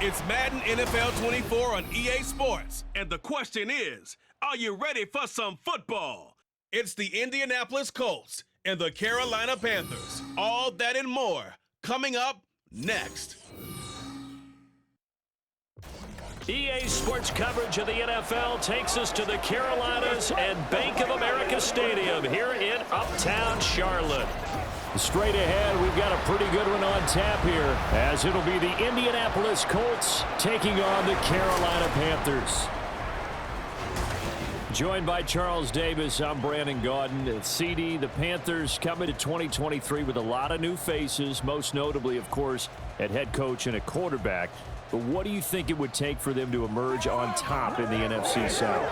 It's Madden NFL 24 on EA Sports. And the question is, are you ready for some football? It's the Indianapolis Colts and the Carolina Panthers. All that and more coming up next. EA Sports coverage of the NFL takes us to the Carolinas and Bank of America Stadium here in Uptown Charlotte. Straight ahead, we've got a pretty good one on tap here, as it'll be the Indianapolis Colts taking on the Carolina Panthers. Joined by Charles Davis, I'm Brandon Gaudin. CD, the Panthers coming to 2023 with a lot of new faces, most notably, of course, at head coach and a quarterback. But what do you think it would take for them to emerge on top in the NFC South?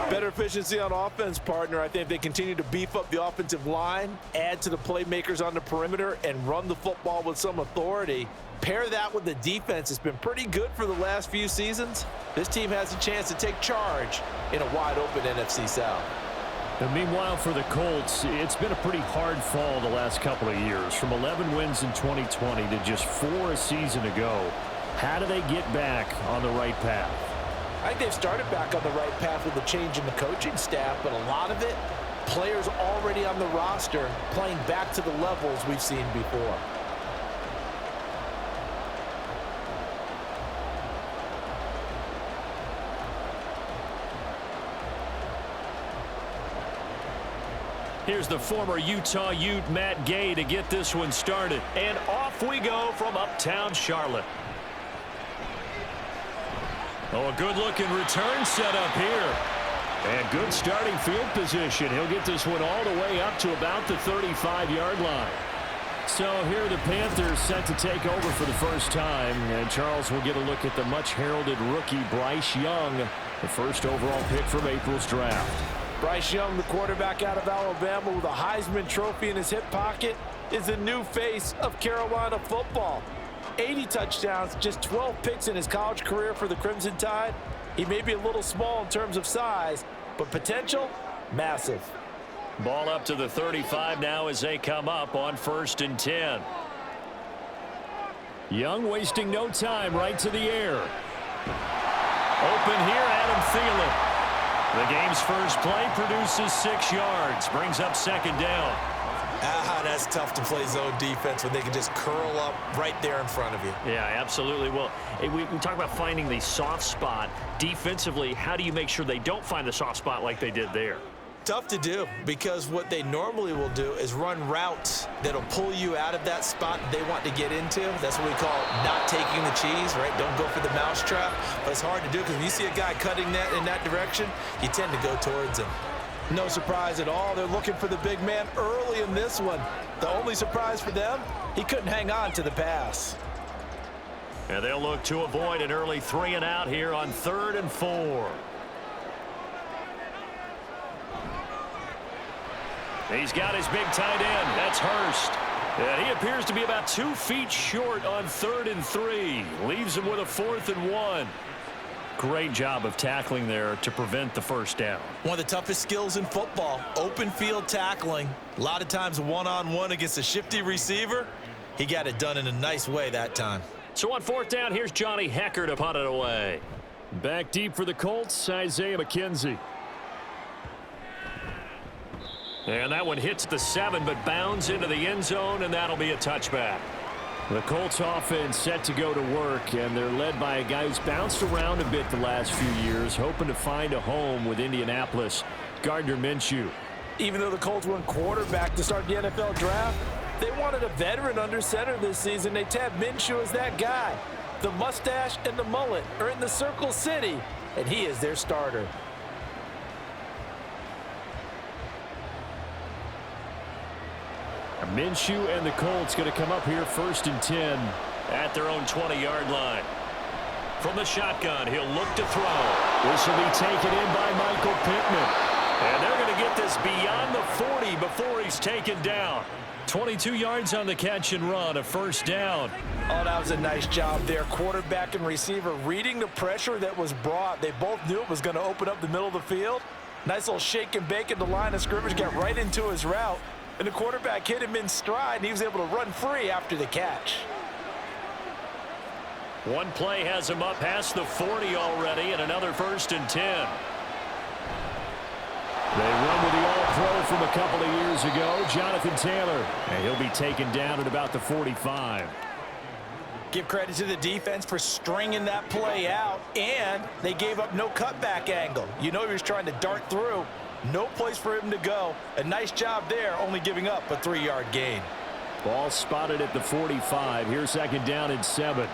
Better efficiency on offense, partner. I think if they continue to beef up the offensive line, add to the playmakers on the perimeter, and run the football with some authority, pair that with the defense. It's been pretty good for the last few seasons. This team has a chance to take charge in a wide-open NFC South. And meanwhile, for the Colts, it's been a pretty hard fall the last couple of years. From 11 wins in 2020 to just 4 a season ago. How do they get back on the right path? I think they've started back on the right path with the change in the coaching staff, but a lot of it, players already on the roster playing back to the levels we've seen before. Here's the former Utah Ute, Matt Gay, to get this one started. And off we go from Uptown Charlotte. Oh, a good-looking return set up here. And good starting field position. He'll get this one all the way up to about the 35-yard line. So here are the Panthers set to take over for the first time. And Charles will get a look at the much-heralded rookie Bryce Young, the first overall pick from April's draft. Bryce Young, the quarterback out of Alabama with a Heisman Trophy in his hip pocket, is the new face of Carolina football. 80 touchdowns, just 12 picks in his college career for the Crimson Tide. He may be a little small in terms of size, but potential, massive. Ball up to the 35 now as they come up on 1st and 10. Young wasting no time, right to the air. Open here, Adam Thielen. The game's first play produces 6 yards, brings up 2nd down. That's tough to play zone defense when they can just curl up right there in front of you. Yeah, absolutely. Well, we talk about finding the soft spot. Defensively, how do you make sure they don't find the soft spot like they did there? Tough to do, because what they normally will do is run routes that'll pull you out of that spot they want to get into. That's what we call not taking the cheese, right? Don't go for the mousetrap. But it's hard to do because when you see a guy cutting that in that direction, you tend to go towards him. No surprise at all. They're looking for the big man early in this one. The only surprise for them, he couldn't hang on to the pass. And they'll look to avoid an early 3 and out here on 3rd and 4. He's got his big tight end. That's Hurst. And he appears to be about 2 feet short on 3rd and 3. Leaves him with a 4th and 1. Great job of tackling there to prevent the first down. One of the toughest skills in football, open field tackling. A lot of times one-on-one against a shifty receiver. He got it done in a nice way that time. So on 4th down, here's Johnny Hecker to punt it away. Back deep for the Colts, Isaiah McKenzie. And that one hits the 7, but bounds into the end zone, and that'll be a touchback. The Colts offense set to go to work, and they're led by a guy who's bounced around a bit the last few years, hoping to find a home with Indianapolis, Gardner Minshew. Even though the Colts went quarterback to start the NFL draft, they wanted a veteran under center this season. They tabbed Minshew as that guy. The mustache and the mullet are in the Circle City, and he is their starter. Minshew and the Colts going to come up here 1st and 10 at their own 20-yard line. From the shotgun, he'll look to throw. This will be taken in by Michael Pittman. And they're going to get this beyond the 40 before he's taken down. 22 yards on the catch and run, a 1st down. Oh, that was a nice job there. Quarterback and receiver reading the pressure that was brought. They both knew it was going to open up the middle of the field. Nice little shake and bake at the line of scrimmage, got right into his route. And the quarterback hit him in stride, and he was able to run free after the catch. One play has him up past the 40 already, and another 1st and 10. They run with the All-Pro from a couple of years ago, Jonathan Taylor. And he'll be taken down at about the 45. Give credit to the defense for stringing that play out, and they gave up no cutback angle. You know he was trying to dart through. No place for him to go. A nice job there, only giving up a 3-yard gain. Ball spotted at the 45. Here's 2nd down and 7.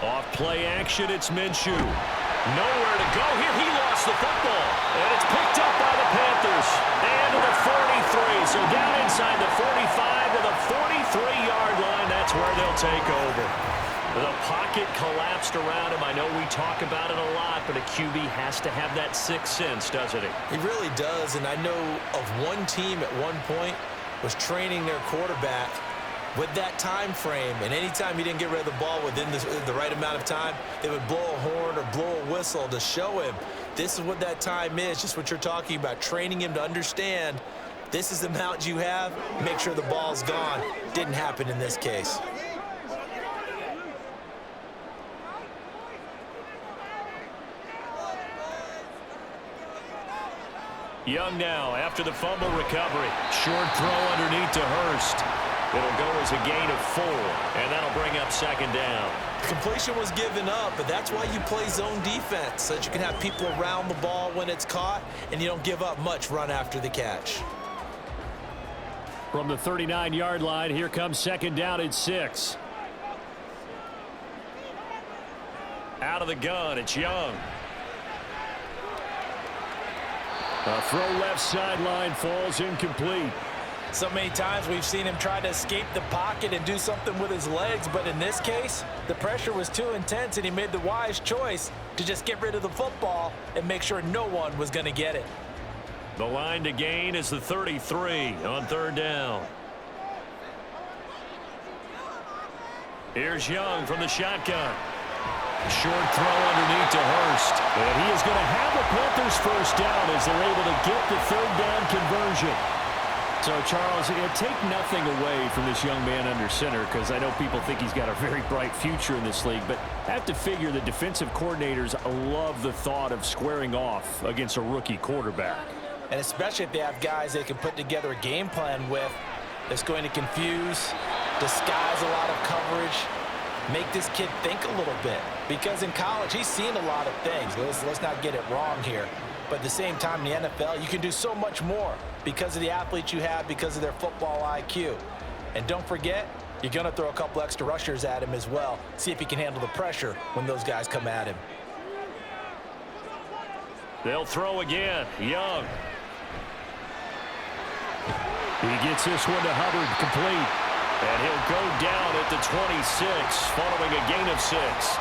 Off play action, it's Minshew. Nowhere to go here. He lost the football. And it's picked up by the Panthers. And to the 43. So down inside the 45 to the 43-yard line. That's where they'll take over. The pocket collapsed around him. I know we talk about it a lot, but a QB has to have that sixth sense, doesn't he? He really does. And I know of one team at one point was training their quarterback with that time frame, and anytime he didn't get rid of the ball within the right amount of time, they would blow a horn or blow a whistle to show him this is what that time is, just what you're talking about, training him to understand this is the amount you have, make sure the ball's gone. Didn't happen in this case. Young now after the fumble recovery. Short throw underneath to Hurst. It'll go as a gain of 4, and that'll bring up 2nd down. Completion was given up, but that's why you play zone defense, so that you can have people around the ball when it's caught, and you don't give up much run after the catch. From the 39-yard line, here comes 2nd down and 6. Out of the gun, it's Young. A throw left sideline falls incomplete. So many times we've seen him try to escape the pocket and do something with his legs, but in this case, the pressure was too intense and he made the wise choice to just get rid of the football and make sure no one was going to get it. The line to gain is the 33 on 3rd down. Here's Young from the shotgun. Short throw underneath to Hurst. And he is going to have the Panthers 1st down as they're able to get the 3rd down conversion. So, Charles, take nothing away from this young man under center, because I know people think he's got a very bright future in this league, but I have to figure the defensive coordinators love the thought of squaring off against a rookie quarterback. And especially if they have guys they can put together a game plan with that's going to confuse, disguise a lot of coverage, make this kid think a little bit. Because in college, he's seen a lot of things. Let's not get it wrong here. But at the same time, in the NFL, you can do so much more because of the athletes you have, because of their football IQ. And don't forget, you're going to throw a couple extra rushers at him as well. See if he can handle the pressure when those guys come at him. They'll throw again. Young. He gets this one to Hubbard complete. And he'll go down at the 26 following a gain of 6.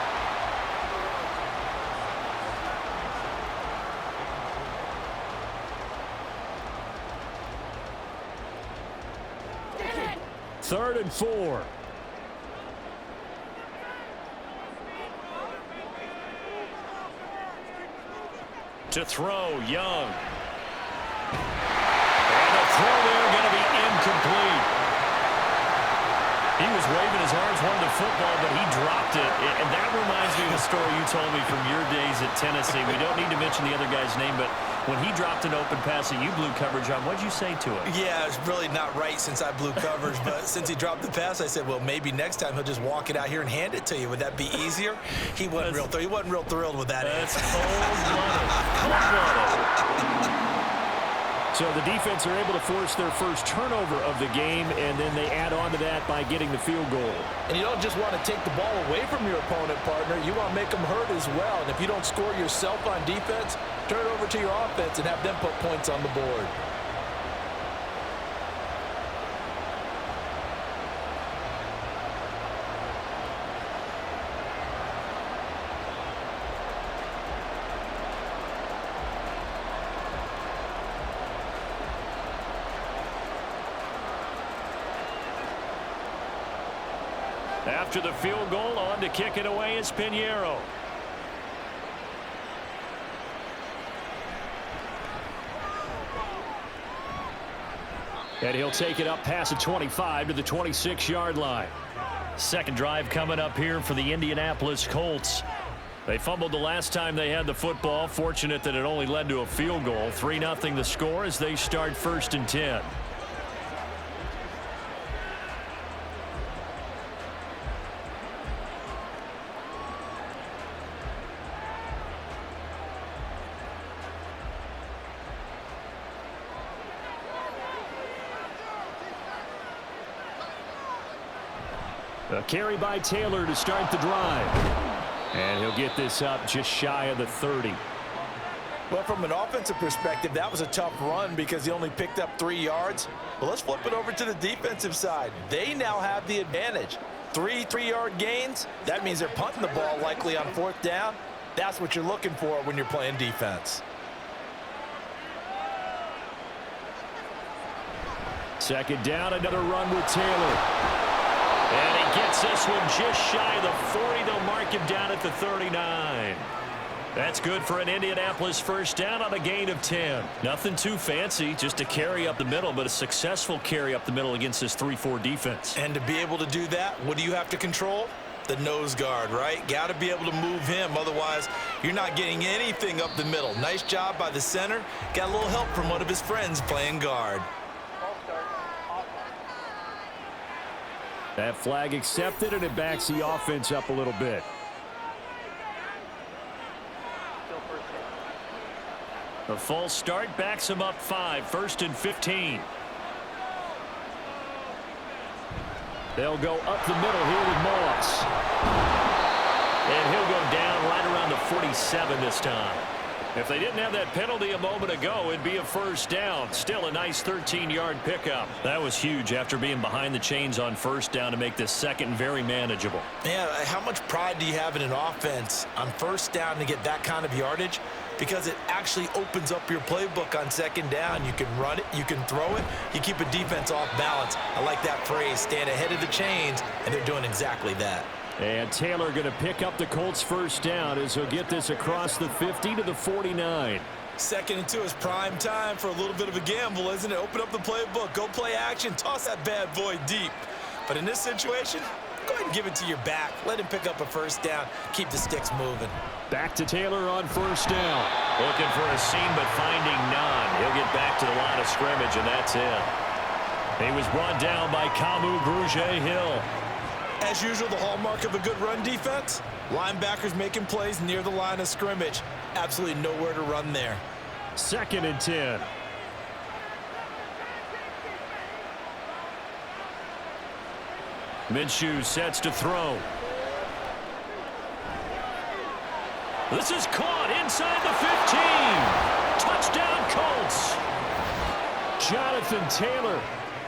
Third and 4. To throw, Young. And the throw there going to be incomplete. He was waving his arms, wanted the football, but he dropped it. And that reminds me of the story you told me from your days at Tennessee. We don't need to mention the other guy's name, but when he dropped an open pass that you blew coverage on, what'd you say to him? Yeah, it's really not right since I blew coverage, but since he dropped the pass, I said, well, maybe next time he'll just walk it out here and hand it to you. Would that be easier? He wasn't real thrilled with that. That's cold-blooded. Cold-blooded. So the defense are able to force their first turnover of the game, and then they add on to that by getting the field goal. And you don't just want to take the ball away from your opponent, partner. You want to make them hurt as well. And if you don't score yourself on defense, turn it over to your offense and have them put points on the board. After the field goal, on to kick it away is Pinheiro. And he'll take it up past the 25 to the 26-yard line. Second drive coming up here for the Indianapolis Colts. They fumbled the last time they had the football. Fortunate that it only led to a field goal. 3-0 the score as they start 1st and 10. A carry by Taylor to start the drive. And he'll get this up just shy of the 30. Well, from an offensive perspective, that was a tough run because he only picked up 3 yards. But let's flip it over to the defensive side. They now have the advantage. 3 3-yard gains. That means they're punting the ball likely on 4th down. That's what you're looking for when you're playing defense. Second down, another run with Taylor. And he gets this one just shy of the 40. They'll mark him down at the 39. That's good for an Indianapolis first down on a gain of 10. Nothing too fancy, just a carry up the middle, but a successful carry up the middle against this 3-4 defense. And to be able to do that, what do you have to control? The nose guard, right? Got to be able to move him. Otherwise, you're not getting anything up the middle. Nice job by the center. Got a little help from one of his friends playing guard. That flag accepted, and it backs the offense up a little bit. The false start backs him up 5. 1st and 15. They'll go up the middle here with Moss. And he'll go down right around the 47 this time. If they didn't have that penalty a moment ago, it'd be a first down. Still a nice 13-yard pickup. That was huge after being behind the chains on 1st down to make this second very manageable. Yeah, how much pride do you have in an offense on 1st down to get that kind of yardage? Because it actually opens up your playbook on 2nd down. You can run it, you can throw it, you keep a defense off balance. I like that phrase, stand ahead of the chains, and they're doing exactly that. And Taylor going to pick up the Colts first down as he'll get this across the 50 to the 49. 2nd and 2 is prime time for a little bit of a gamble, isn't it? Open up the playbook, go play action, toss that bad boy deep. But in this situation, go ahead and give it to your back. Let him pick up a first down, keep the sticks moving. Back to Taylor on 1st down. Looking for a seam, but finding none. He'll get back to the line of scrimmage, and that's it. He was brought down by Kamu Grugier-Hill. As usual, the hallmark of a good run defense, linebackers making plays near the line of scrimmage. Absolutely nowhere to run there. 2nd and 10. Minshew sets to throw. This is caught inside the 15. Touchdown, Colts. Jonathan Taylor.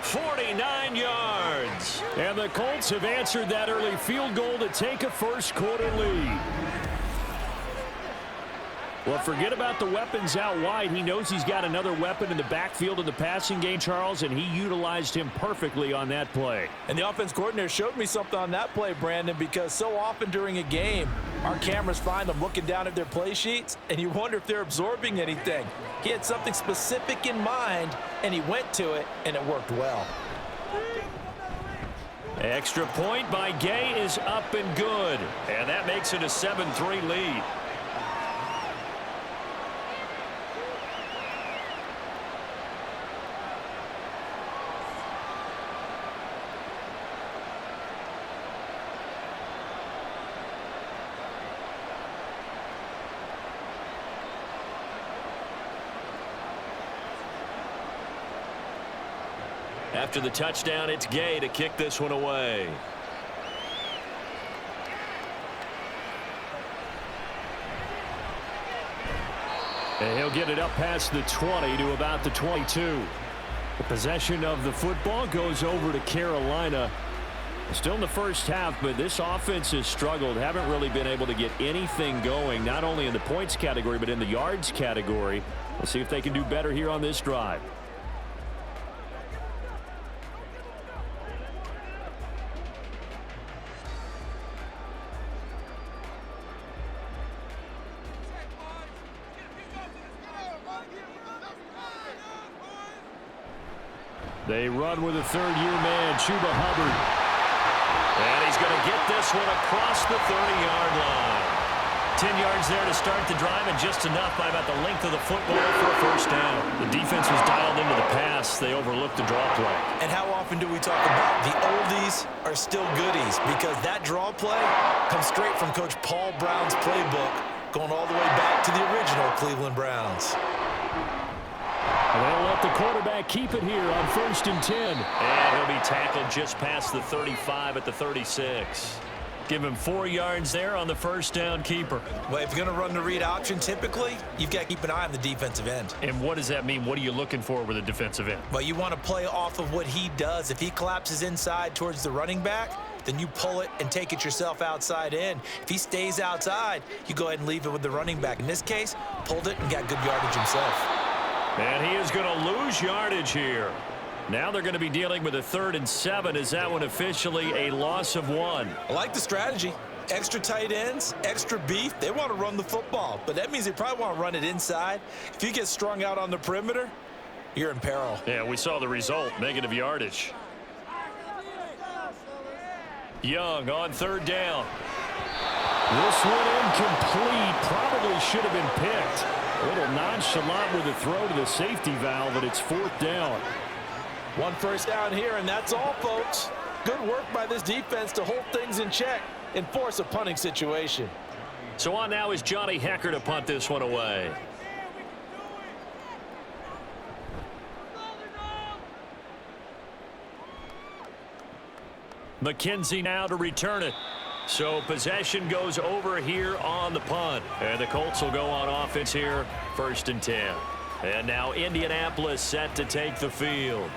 49 yards. And the Colts have answered that early field goal to take a first-quarter lead. Well, forget about the weapons out wide. He knows he's got another weapon in the backfield in the passing game, Charles, and he utilized him perfectly on that play. And the offense coordinator showed me something on that play, Brandon, because so often during a game, our cameras find them looking down at their play sheets, and you wonder if they're absorbing anything. He had something specific in mind, and he went to it, and it worked well. Extra point by Gay is up and good, and that makes it a 7-3 lead. After the touchdown, it's Gay to kick this one away. And he'll get it up past the 20 to about the 22. The possession of the football goes over to Carolina. Still in the first half, but this offense has struggled. Haven't really been able to get anything going, not only in the points category, but in the yards category. We'll see if they can do better here on this drive. They run with a third-year man, Chuba Hubbard. And he's going to get this one across the 30-yard line. 10 yards there to start the drive, and just enough by about the length of the football for a first down. The defense was dialed into the pass. They overlooked the draw play. And how often do we talk about the oldies are still goodies? Because that draw play comes straight from Coach Paul Brown's playbook, going all the way back to the original Cleveland Browns. They'll let the quarterback keep it here on 1st and 10. And he'll be tackled just past the 35 at the 36. Give him 4 yards there on the first down keeper. Well, if you're going to run the read option, typically, you've got to keep an eye on the defensive end. And what does that mean? What are you looking for with a defensive end? Well, you want to play off of what he does. If he collapses inside towards the running back, then you pull it and take it yourself outside in. If he stays outside, you go ahead and leave it with the running back. In this case, pulled it and got good yardage himself. And he is going to lose yardage here. Now they're going to be dealing with a 3rd and 7. Is that one officially a loss of 1? I like the strategy. Extra tight ends, extra beef. They want to run the football, but that means they probably want to run it inside. If you get strung out on the perimeter, you're in peril. Yeah, we saw the result, negative yardage. Young on 3rd down. This one incomplete. Probably should have been picked. A little nonchalant with a throw to the safety valve, and it's 4th down. 1 first down here, and that's all, folks. Good work by this defense to hold things in check and force a punting situation. So on now is Johnny Hecker to punt this one away. McKenzie now to return it. So possession goes over here on the punt. And the Colts will go on offense here, 1st and 10. And now Indianapolis set to take the field.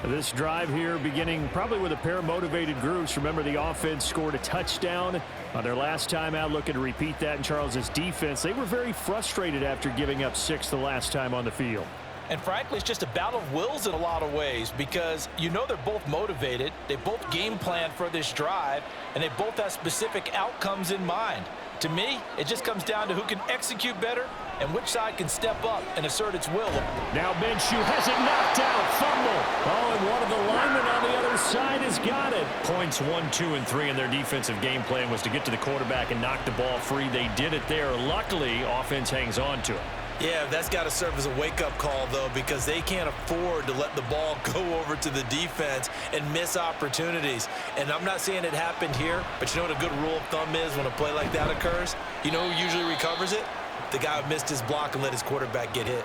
This drive here beginning probably with a pair of motivated groups. Remember, the offense scored a touchdown on their last time out, looking to repeat that in Charles's defense. They were very frustrated after giving up 6 the last time on the field. And frankly, it's just a battle of wills in a lot of ways, because you know they're both motivated, they both game plan for this drive, and they both have specific outcomes in mind. To me, it just comes down to who can execute better and which side can step up and assert its will. Now Minshew has it knocked out. Fumble. Oh, and one of the linemen on the other side has got it. Points 1, 2, and 3 in their defensive game plan was to get to the quarterback and knock the ball free. They did it there. Luckily, offense hangs on to it. Yeah, that's got to serve as a wake-up call, though, because they can't afford to let the ball go over to the defense and miss opportunities. And I'm not saying it happened here, but you know what a good rule of thumb is when a play like that occurs? You know who usually recovers it? The guy who missed his block and let his quarterback get hit.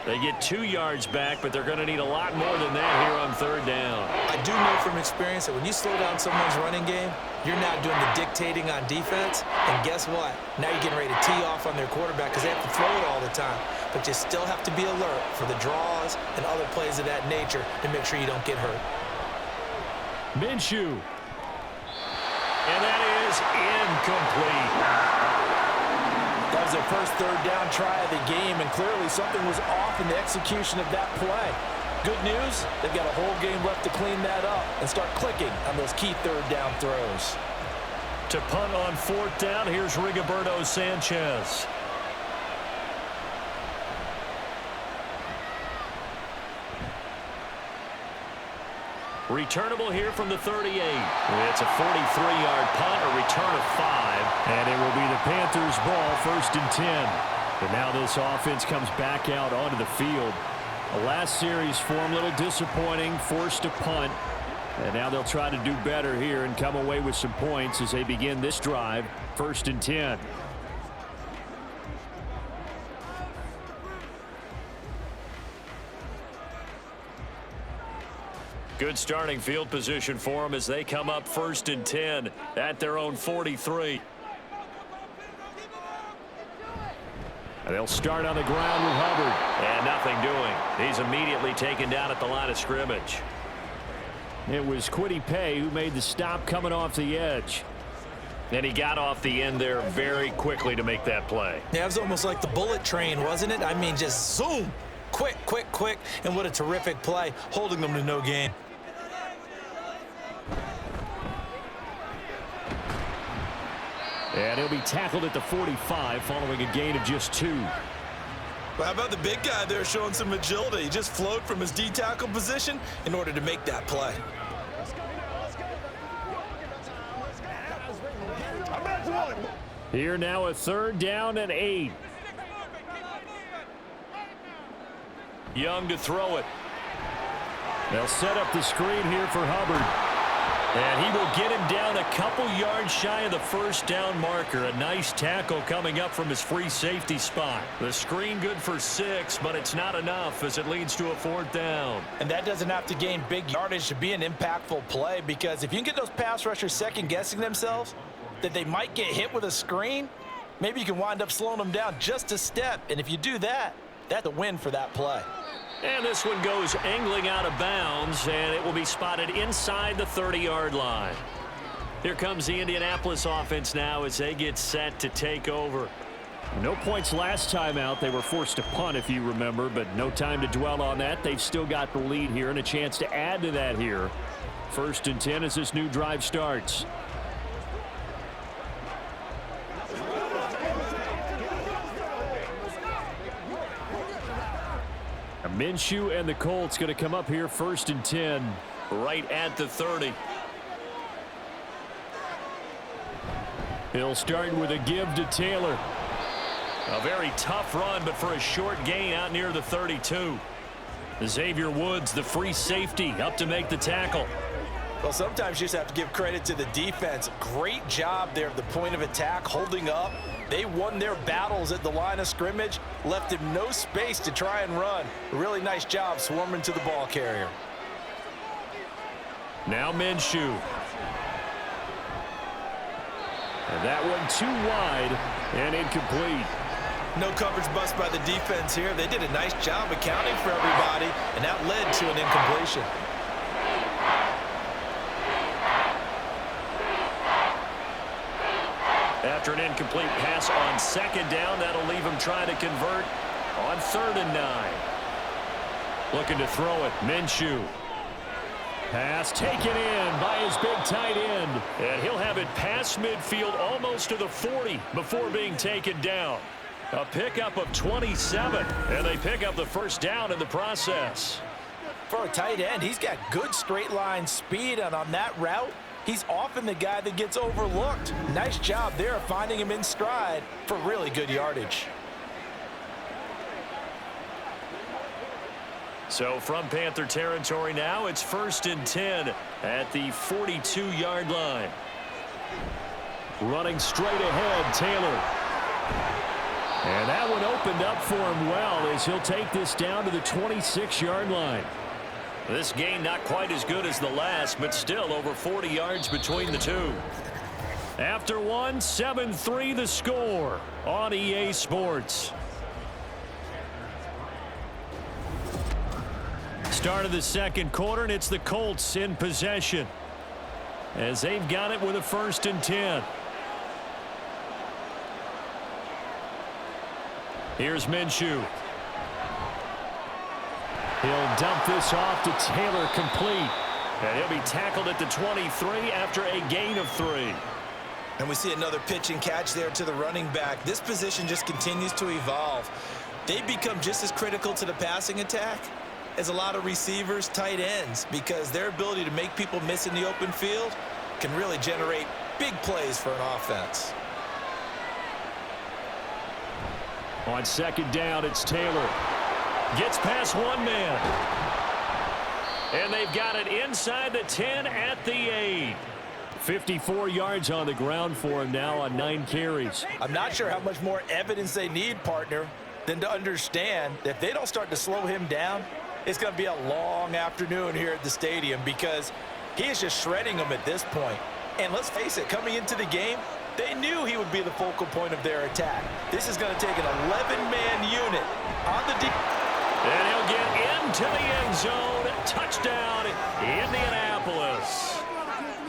They get 2 yards back, but they're going to need a lot more than that here on 3rd down. I do know from experience that when you slow down someone's running game, you're not doing the dictating on defense. And guess what? Now you're getting ready to tee off on their quarterback because they have to throw it all the time. But you still have to be alert for the draws and other plays of that nature to make sure you don't get hurt. Minshew. And that is incomplete. That was their first 3rd down try of the game, and clearly something was off in the execution of that play. Good news, they've got a whole game left to clean that up and start clicking on those key 3rd down throws. To punt on 4th down, here's Rigoberto Sanchez. Returnable here from the 38. It's a 43-yard punt, a return of 5. And it will be the Panthers' ball, 1st and 10. But now this offense comes back out onto the field. The last series for them, a little disappointing, forced to punt. And now they'll try to do better here and come away with some points as they begin this drive, 1st and 10. Good starting field position for them as they come up 1st and 10 at their own 43. And they'll start on the ground with Hubbard. And nothing doing. He's immediately taken down at the line of scrimmage. It was Kwity Paye who made the stop coming off the edge. And he got off the end there very quickly to make that play. Yeah, it was almost like the bullet train, wasn't it? I mean, just zoom. Quick, quick, quick. And what a terrific play, holding them to no gain. And he'll be tackled at the 45 following a gain of just 2. Well, how about the big guy there showing some agility? He just flowed from his D-tackle position in order to make that play. Here now a 3rd down and 8. Young to throw it. They'll set up the screen here for Hubbard. And he will get him down a couple yards shy of the 1st down marker. A nice tackle coming up from his free safety spot. The screen good for 6, but it's not enough as it leads to a 4th down. And that doesn't have to gain big yardage to be an impactful play, because if you can get those pass rushers second-guessing themselves that they might get hit with a screen, maybe you can wind up slowing them down just a step. And if you do that, that's a win for that play. And this one goes angling out of bounds, and it will be spotted inside the 30-yard line. Here comes the Indianapolis offense now as they get set to take over. No points last time out. They were forced to punt, if you remember, but no time to dwell on that. They've still got the lead here and a chance to add to that here. 1st and 10 as this new drive starts. Minshew and the Colts going to come up here 1st and 10. Right at the 30. He'll start with a give to Taylor. A very tough run, but for a short gain out near the 32. Xavier Woods, the free safety, up to make the tackle. Well, sometimes you just have to give credit to the defense. Great job there at the point of attack, holding up. They won their battles at the line of scrimmage, left him no space to try and run. A really nice job swarming to the ball carrier. Now Minshew. And that one too wide and incomplete. No coverage bust by the defense here. They did a nice job accounting for everybody, and that led to an incompletion. After an incomplete pass on 2nd down, that'll leave him trying to convert on 3rd and 9. Looking to throw it, Minshew. Pass taken in by his big tight end. And he'll have it past midfield almost to the 40 before being taken down. A pickup of 27, and they pick up the 1st down in the process. For a tight end, he's got good straight line speed, and on that route, he's often the guy that gets overlooked. Nice job there of finding him in stride for really good yardage. So from Panther territory now, it's 1st and 10 at the 42-yard line. Running straight ahead, Taylor. And that one opened up for him well as he'll take this down to the 26-yard line. This gain not quite as good as the last, but still over 40 yards between the two. After one, 7-3 the score on EA Sports. Start of the 2nd quarter, and it's the Colts in possession as they've got it with a 1st and 10. Here's Minshew. He'll dump this off to Taylor, complete. And he'll be tackled at the 23 after a gain of 3. And we see another pitch and catch there to the running back. This position just continues to evolve. They become just as critical to the passing attack as a lot of receivers, tight ends, because their ability to make people miss in the open field can really generate big plays for an offense. On 2nd down, it's Taylor. Gets past one man. And they've got it inside the 10 at the 8. 54 yards on the ground for him now on 9 carries. I'm not sure how much more evidence they need, partner, than to understand that if they don't start to slow him down, it's going to be a long afternoon here at the stadium, because he is just shredding them at this point. And let's face it, coming into the game, they knew he would be the focal point of their attack. This is going to take an 11-man unit on the defense. And he'll get into the end zone. Touchdown, Indianapolis.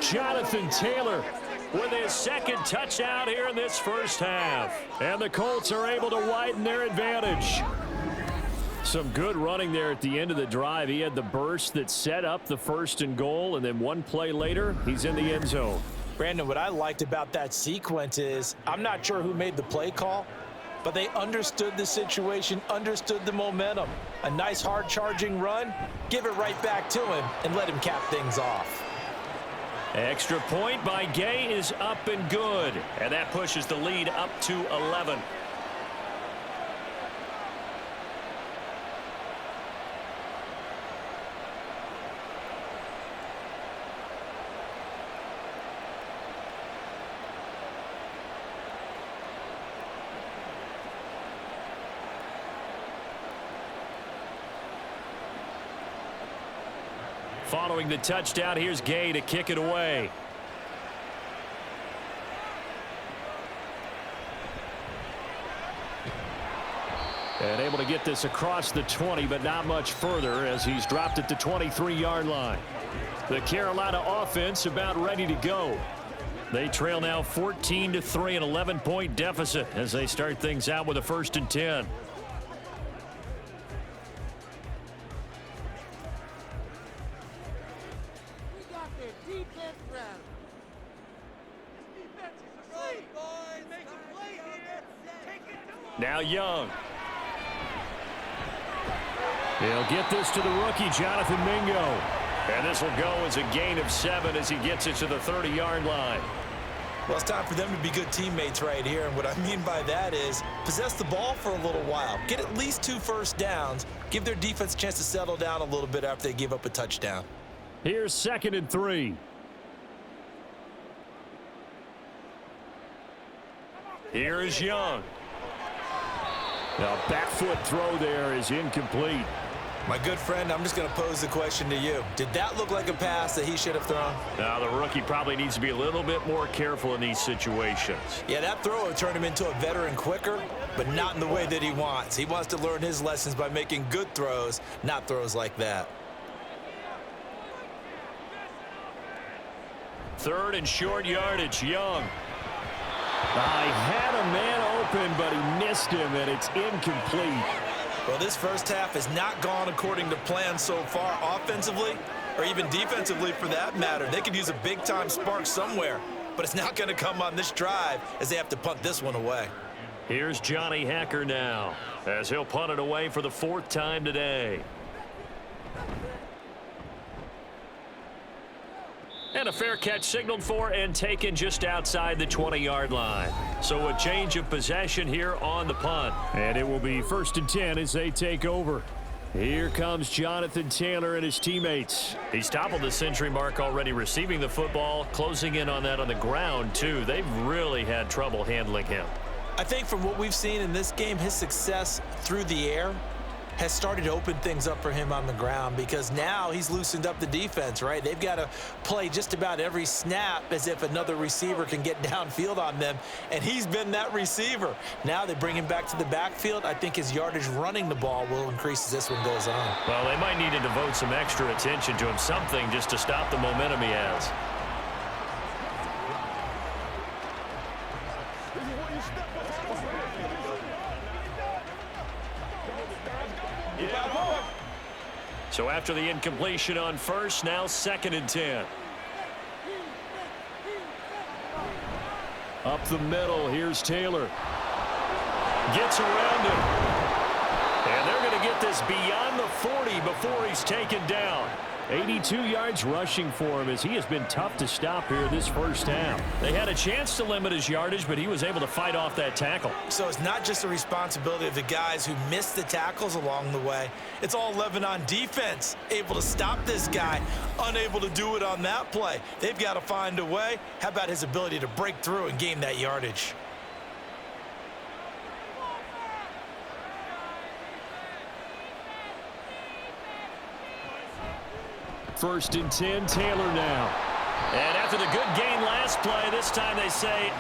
Jonathan Taylor with his 2nd touchdown here in this 1st half. And the Colts are able to widen their advantage. Some good running there at the end of the drive. He had the burst that set up the 1st and goal, and then one play later, he's in the end zone. Brandon, what I liked about that sequence is I'm not sure who made the play call, but they understood the situation, understood the momentum. A nice hard-charging run, give it right back to him, and let him cap things off. Extra point by Gay is up and good, and that pushes the lead up to 11. Following the touchdown, here's Gay to kick it away. And able to get this across the 20, but not much further as he's dropped it to 23-yard line. The Carolina offense about ready to go. They trail now 14-3, an 11-point deficit as they start things out with a 1st and 10. Now Young. He'll get this to the rookie, Jonathan Mingo. And this will go as a gain of 7 as he gets it to the 30-yard line. Well, it's time for them to be good teammates right here. And what I mean by that is possess the ball for a little while. Get at least 2 first downs. Give their defense a chance to settle down a little bit after they give up a touchdown. Here's 2nd and 3. Here is Young. Now, back foot throw there is incomplete. My good friend, I'm just going to pose the question to you. Did that look like a pass that he should have thrown? Now, the rookie probably needs to be a little bit more careful in these situations. Yeah, that throw would turn him into a veteran quicker, but not in the way that he wants. He wants to learn his lessons by making good throws, not throws like that. 3rd and short yardage, Young. I had a man open, but he missed him, and it's incomplete. Well, this first half has not gone according to plan so far offensively, or even defensively for that matter. They could use a big-time spark somewhere, but it's not going to come on this drive as they have to punt this one away. Here's Johnny Hacker now as he'll punt it away for the 4th time today. And a fair catch signaled for and taken just outside the 20-yard line. So a change of possession here on the punt. And it will be 1st and 10 as they take over. Here comes Jonathan Taylor and his teammates. He's toppled the century mark already receiving the football, closing in on that on the ground, too. They've really had trouble handling him. I think from what we've seen in this game, his success through the air has started to open things up for him on the ground because now he's loosened up the defense, right? They've got to play just about every snap as if another receiver can get downfield on them, and he's been that receiver. Now they bring him back to the backfield. I think his yardage running the ball will increase as this one goes on. Well, they might need to devote some extra attention to him, something just to stop the momentum he has. So after the incompletion on 1st, now 2nd and 10. Up the middle, here's Taylor. Gets around him. And they're going to get this beyond the 40 before he's taken down. 82 yards rushing for him as he has been tough to stop here this first half. They had a chance to limit his yardage, but he was able to fight off that tackle. So it's not just the responsibility of the guys who missed the tackles along the way. It's all 11 on defense, able to stop this guy, unable to do it on that play. They've got to find a way. How about his ability to break through and gain that yardage? First and 10, Taylor now. And after the good gain last play, this time they say,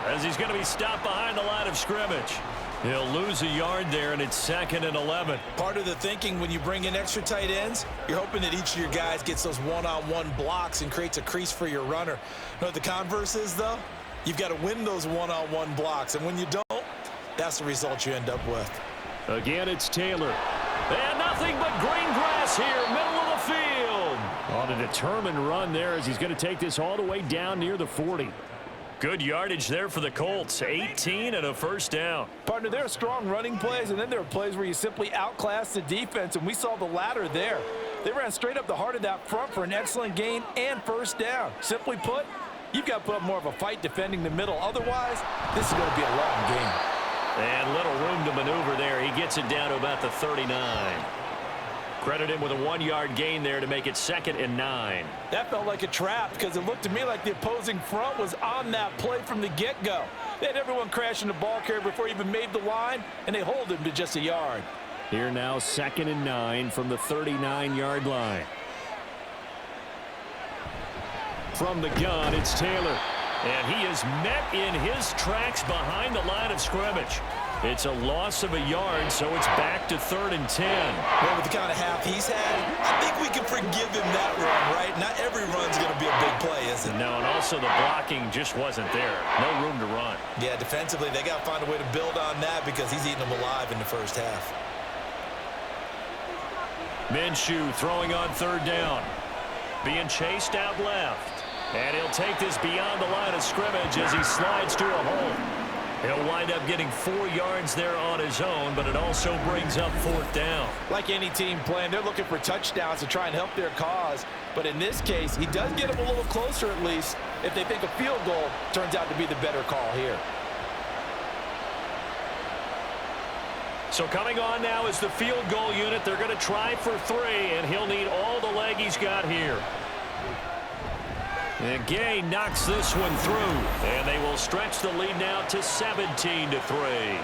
as he's going to be stopped behind the line of scrimmage. He'll lose a yard there, and it's 2nd and 11. Part of the thinking when you bring in extra tight ends, you're hoping that each of your guys gets those one-on-one blocks and creates a crease for your runner. You know what the converse is, though? You've got to win those one-on-one blocks, and when you don't, that's the result you end up with. Again, it's Taylor. And nothing but green grass here, middle of the field. On a determined run there as he's going to take this all the way down near the 40. Good yardage there for the Colts. 18 and a first down. Partner, there are strong running plays, and then there are plays where you simply outclass the defense, and we saw the latter there. They ran straight up the heart of that front for an excellent gain and first down. Simply put, you've got to put up more of a fight defending the middle. Otherwise, this is going to be a long game. And little room to maneuver there. He gets it down to about the 39. Credit him with a 1-yard gain there to make it 2nd and 9. That felt like a trap because it looked to me like the opposing front was on that play from the get-go. They had everyone crashing the ball carrier before he even made the line, and they hold him to just a yard. Here now 2nd and 9 from the 39-yard line. From the gun, it's Taylor. And he is met in his tracks behind the line of scrimmage. It's a loss of a yard, so it's back to 3rd and 10. Well, with the kind of half he's had, I think we can forgive him that run, right? Not every run's going to be a big play, is it? No, and also the blocking just wasn't there. No room to run. Yeah, defensively, they got to find a way to build on that because he's eating them alive in the first half. Minshew throwing on 3rd down. Being chased out left. And he'll take this beyond the line of scrimmage as he slides to a hole. He'll wind up getting 4 yards there on his own, but it also brings up 4th down. Like any team playing, they're looking for touchdowns to try and help their cause. But in this case, he does get them a little closer at least if they think a field goal turns out to be the better call here. So coming on now is the field goal unit. They're going to try for 3, and he'll need all the leg he's got here. And Gay knocks this one through, and they will stretch the lead now to 17-3.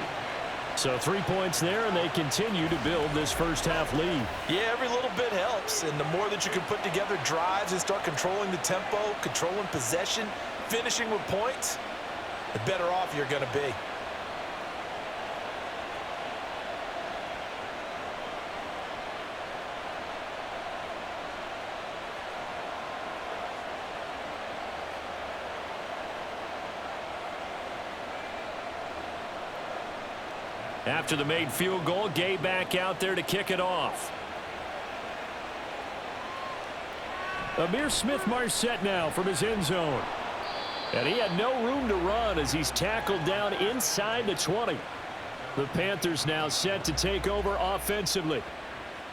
So 3 points there, and they continue to build this first half lead. Yeah, every little bit helps, and the more that you can put together drives and start controlling the tempo, controlling possession, finishing with points, the better off you're going to be. After the made field goal, Gay back out there to kick it off. Amir Smith-Marset now from his end zone. And he had no room to run as he's tackled down inside the 20. The Panthers now set to take over offensively.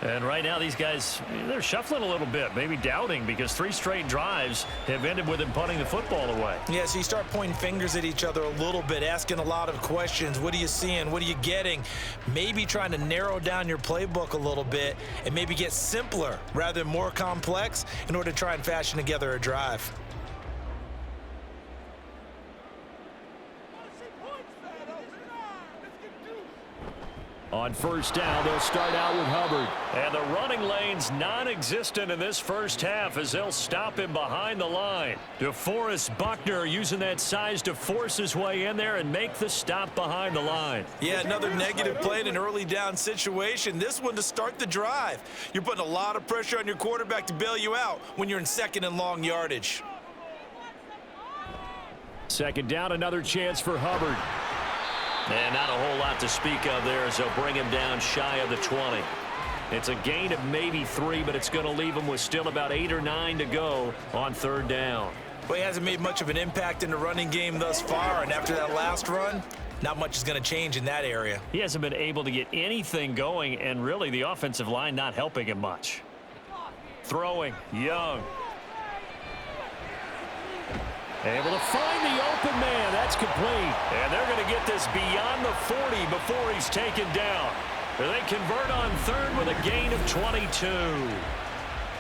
And right now these guys, they're shuffling a little bit, maybe doubting because 3 straight drives have ended with him punting the football away. Yeah, so you start pointing fingers at each other a little bit, asking a lot of questions. What are you seeing? What are you getting? Maybe trying to narrow down your playbook a little bit and maybe get simpler rather than more complex in order to try and fashion together a drive. On first down, they'll start out with Hubbard. And the running lane's non-existent in this first half as they'll stop him behind the line. DeForest Buckner using that size to force his way in there and make the stop behind the line. Yeah, another negative play in an early down situation. This one to start the drive. You're putting a lot of pressure on your quarterback to bail you out when you're in 2nd and long yardage. 2nd down, another chance for Hubbard. And not a whole lot to speak of there as they'll bring him down shy of the 20. It's a gain of maybe 3, but it's going to leave him with still about 8 or 9 to go on 3rd down. Well, he hasn't made much of an impact in the running game thus far, and after that last run, not much is going to change in that area. He hasn't been able to get anything going, and really the offensive line not helping him much. Throwing, Young. Able to find the open man. That's complete. And they're going to get this beyond the 40 before he's taken down. They convert on 3rd with a gain of 22.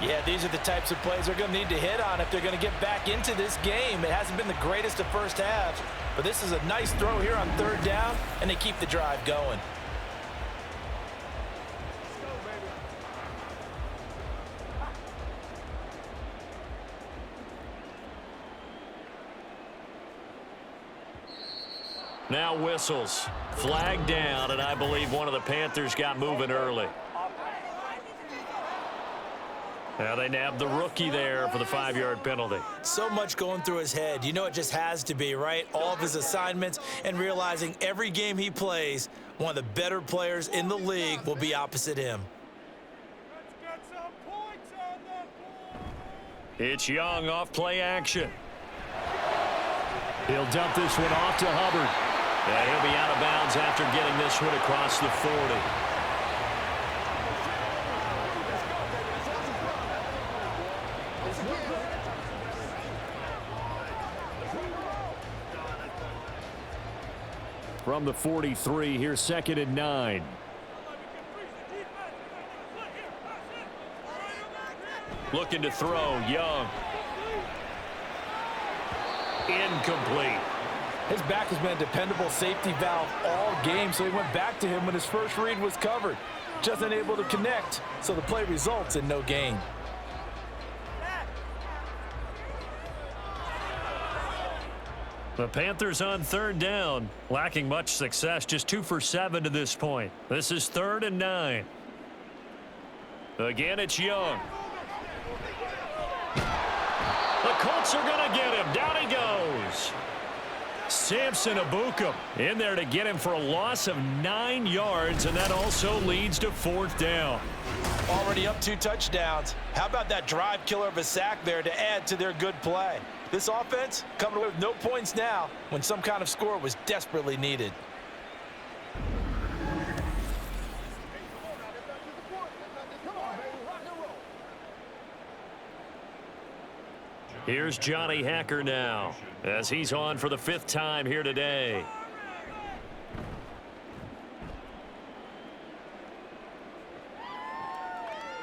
Yeah, these are the types of plays they're going to need to hit on if they're going to get back into this game. It hasn't been the greatest of first halves, but this is a nice throw here on 3rd down, and they keep the drive going. Now whistles. Flag down, and I believe one of the Panthers got moving early. Now they nabbed the rookie there for the 5-yard penalty. So much going through his head. You know it just has to be, right? All of his assignments and realizing every game he plays, one of the better players in the league will be opposite him. It's Young off play action. He'll dump this one off to Hubbard. And he'll be out of bounds after getting this one across the 40. From the 43, here's 2nd and 9. Looking to throw, Young. Incomplete. His back has been a dependable safety valve all game, so he went back to him when his first read was covered. Just unable to connect, so the play results in no gain. The Panthers on 3rd down, lacking much success, just 2 for 7 to this point. This is 3rd and 9. Again, it's Young. The Colts are going to get him. Down he goes. Samson Abukum in there to get him for a loss of 9 yards, and that also leads to 4th down. Already up 2 touchdowns. How about that drive killer of a sack there to add to their good play? This offense coming away with no points now when some kind of score was desperately needed. Here's Johnny Hacker now as he's on for the 5th time here today.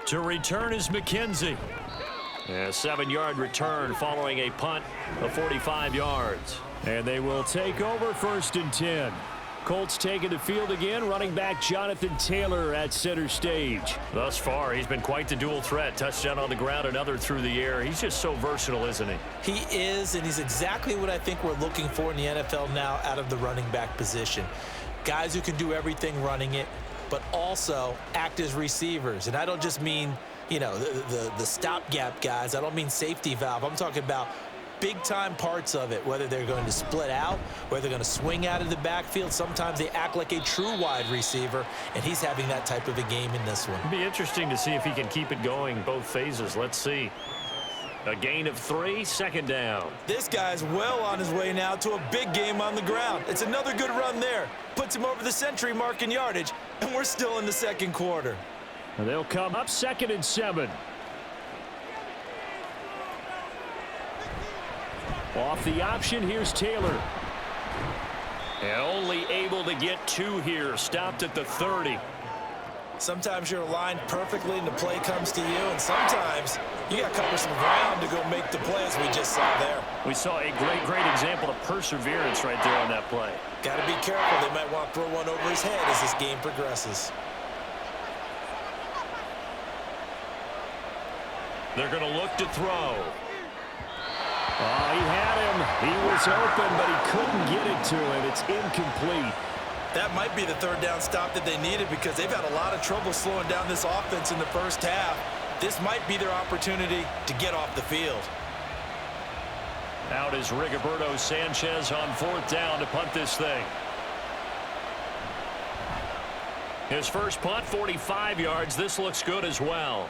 To return is McKenzie. A 7-yard return following a punt of 45 yards. And they will take over 1st and 10. Colts taking the field again. Running back Jonathan Taylor at center stage. Thus far, he's been quite the dual threat. Touchdown on the ground, another through the air. He's just so versatile, isn't he? He is, and he's exactly what I think we're looking for in the NFL now out of the running back position. Guys who can do everything running it, but also act as receivers. And I don't just mean, you know, the stopgap guys. I don't mean safety valve. I'm talking about big-time parts of it, whether they're going to split out, whether they're going to swing out of the backfield. Sometimes they act like a true wide receiver, and he's having that type of a game in this one. It'll be interesting to see if he can keep it going both phases. Let's see. A gain of 3, 2nd down. This guy's well on his way now to a big game on the ground. It's another good run there. Puts him over the century mark in yardage, and we're still in the 2nd quarter. And they'll come up 2nd and 7. Off the option, here's Taylor. And only able to get 2 here. Stopped at the 30. Sometimes you're aligned perfectly and the play comes to you, and sometimes you got to cover some ground to go make the play, as we just saw there. We saw a great example of perseverance right there on that play. Got to be careful. They might want to throw one over his head as this game progresses. They're going to look to throw. Oh, he had him. He was open, but he couldn't get it to him. It's incomplete. That might be the 3rd down stop that they needed, because they've had a lot of trouble slowing down this offense in the first half. This might be their opportunity to get off the field. Out is Rigoberto Sanchez on 4th down to punt this thing. His first punt, 45 yards. This looks good as well.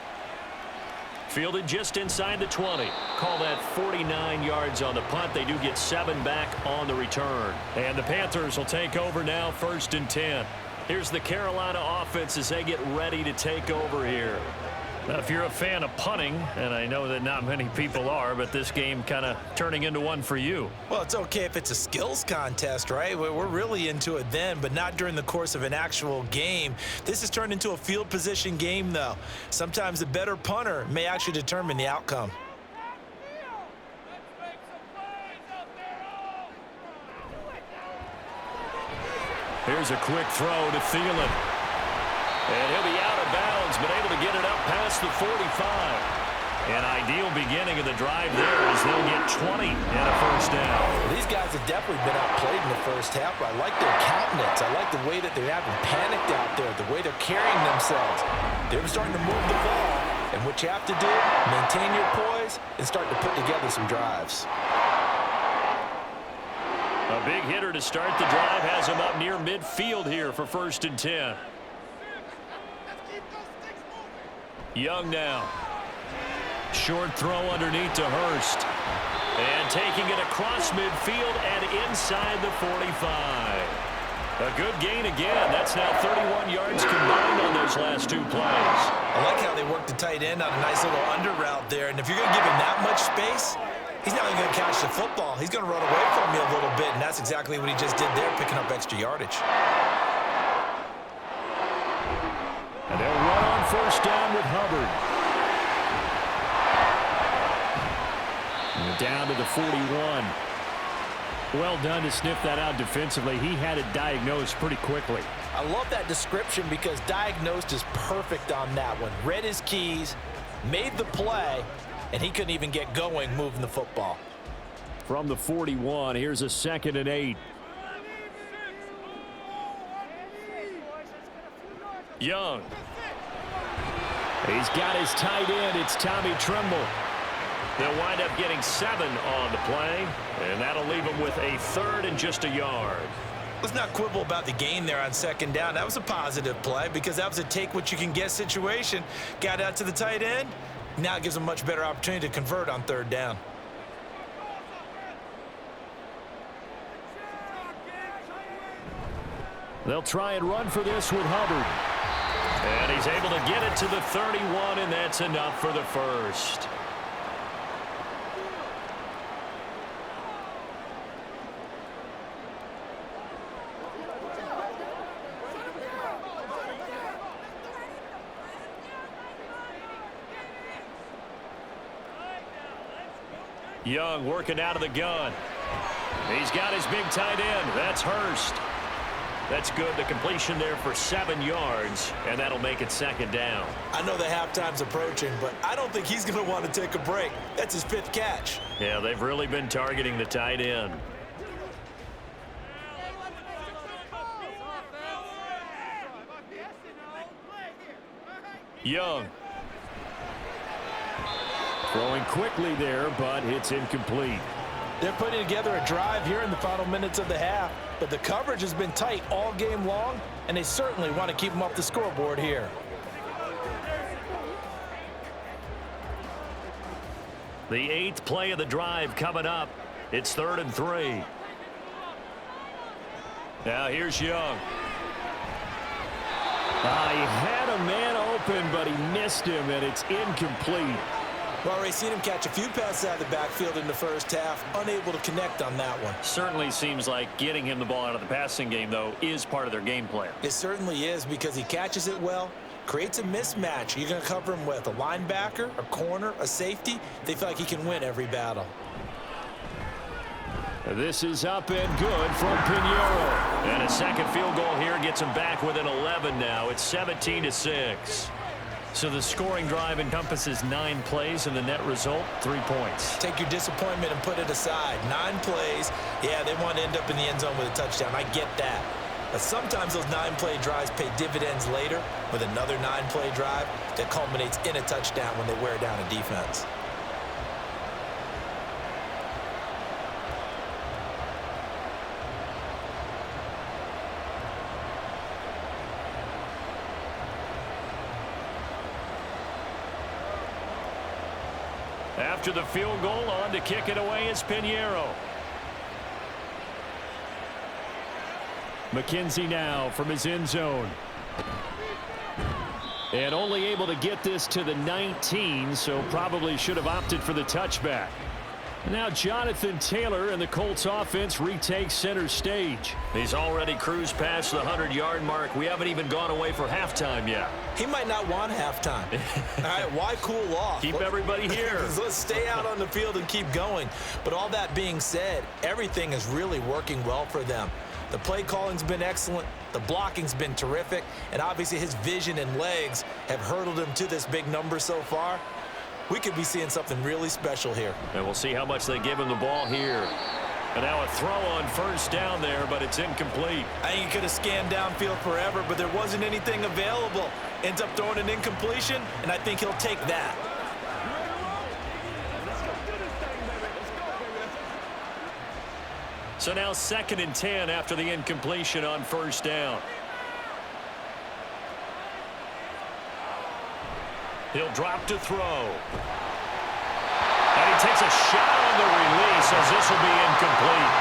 Fielded just inside the 20. Call that 49 yards on the punt. They do get 7 back on the return. And the Panthers will take over now, 1st and 10. Here's the Carolina offense as they get ready to take over here. Now, if you're a fan of punting, and I know that not many people are, but this game kind of turning into one for you. Well, it's okay if it's a skills contest, right? We're really into it then, but not during the course of an actual game. This has turned into a field position game, though. Sometimes the better punter may actually determine the outcome. Here's a quick throw to Thielen. And he'll be out of bounds, but able to get it up past the 45. An ideal beginning of the drive there as they'll get 20 and a 1st down. These guys have definitely been outplayed in the first half, but I like their countenance. I like the way that they're having panicked out there, the way they're carrying themselves. They're starting to move the ball, and what you have to do, maintain your poise and start to put together some drives. A big hitter to start the drive has him up near midfield here for 1st and 10. Young now. Short throw underneath to Hurst. And taking it across midfield and inside the 45. A good gain again. That's now 31 yards combined on those last 2 plays. I like how they worked the tight end on a nice little under route there. And if you're going to give him that much space, he's not even going to catch the football. He's going to run away from you a little bit, and that's exactly what he just did there, picking up extra yardage. And they'll run on first down with Hubbard. And down to the 41. Well done to sniff that out defensively. He had it diagnosed pretty quickly. I love that description because diagnosed is perfect on that one. Read his keys, made the play, and he couldn't even get going moving the football. From the 41, here's a 2nd and 8. Young. He's got his tight end. It's Tommy Tremble. They'll wind up getting 7 on the play, and that'll leave them with a 3rd and just a yard. Let's not quibble about the gain there on 2nd down. That was a positive play because that was a take-what-you-can-get situation. Got out to the tight end. Now it gives them a much better opportunity to convert on 3rd down. They'll try and run for this with Hubbard. And he's able to get it to the 31, and that's enough for the first. Young working out of the gun. He's got his big tight end. That's Hurst. That's good. The completion there for 7 yards, and that'll make it 2nd down. I know the halftime's approaching, but I don't think he's going to want to take a break. That's his 5th catch. Yeah, they've really been targeting the tight end. Young. Throwing quickly there, but it's incomplete. They're putting together a drive here in the final minutes of the half, but the coverage has been tight all game long, and they certainly want to keep them off the scoreboard here. The 8th play of the drive coming up. It's 3rd and 3. Now here's Young. He had a man open, but he missed him, and it's incomplete. Well, already seen him catch a few passes out of the backfield in the first half, unable to connect on that one. Certainly seems like getting him the ball out of the passing game, though, is part of their game plan. It certainly is because he catches it well, creates a mismatch. You're going to cover him with a linebacker, a corner, a safety. They feel like he can win every battle. This is up and good from Pinheiro. And a second field goal here gets him back within 11 now. It's 17-6. So the scoring drive encompasses 9 plays, and the net result, 3 points. Take your disappointment and put it aside. 9 plays. Yeah, they want to end up in the end zone with a touchdown. I get that. But sometimes those 9-play drives pay dividends later with another 9-play drive that culminates in a touchdown when they wear down a defense. After the field goal, on to kick it away is Pinheiro. McKenzie now from his end zone. And only able to get this to the 19, so probably should have opted for the touchback. Now Jonathan Taylor and the Colts offense retakes center stage. He's already cruised past the 100-yard mark. We haven't even gone away for halftime yet. He might not want halftime. All right, why cool off? Keep everybody here. Let's stay out on the field and keep going. But all that being said, everything is really working well for them. The play calling's been excellent. The blocking's been terrific. And obviously his vision and legs have hurdled him to this big number so far. We could be seeing something really special here. And we'll see how much they give him the ball here. And now a throw on first down there, but it's incomplete. I think he could have scanned downfield forever, but there wasn't anything available. Ends up throwing an incompletion, and I think he'll take that. So now 2nd and 10 after the incompletion on first down. He'll drop to throw. And he takes a shot on the release as this will be incomplete.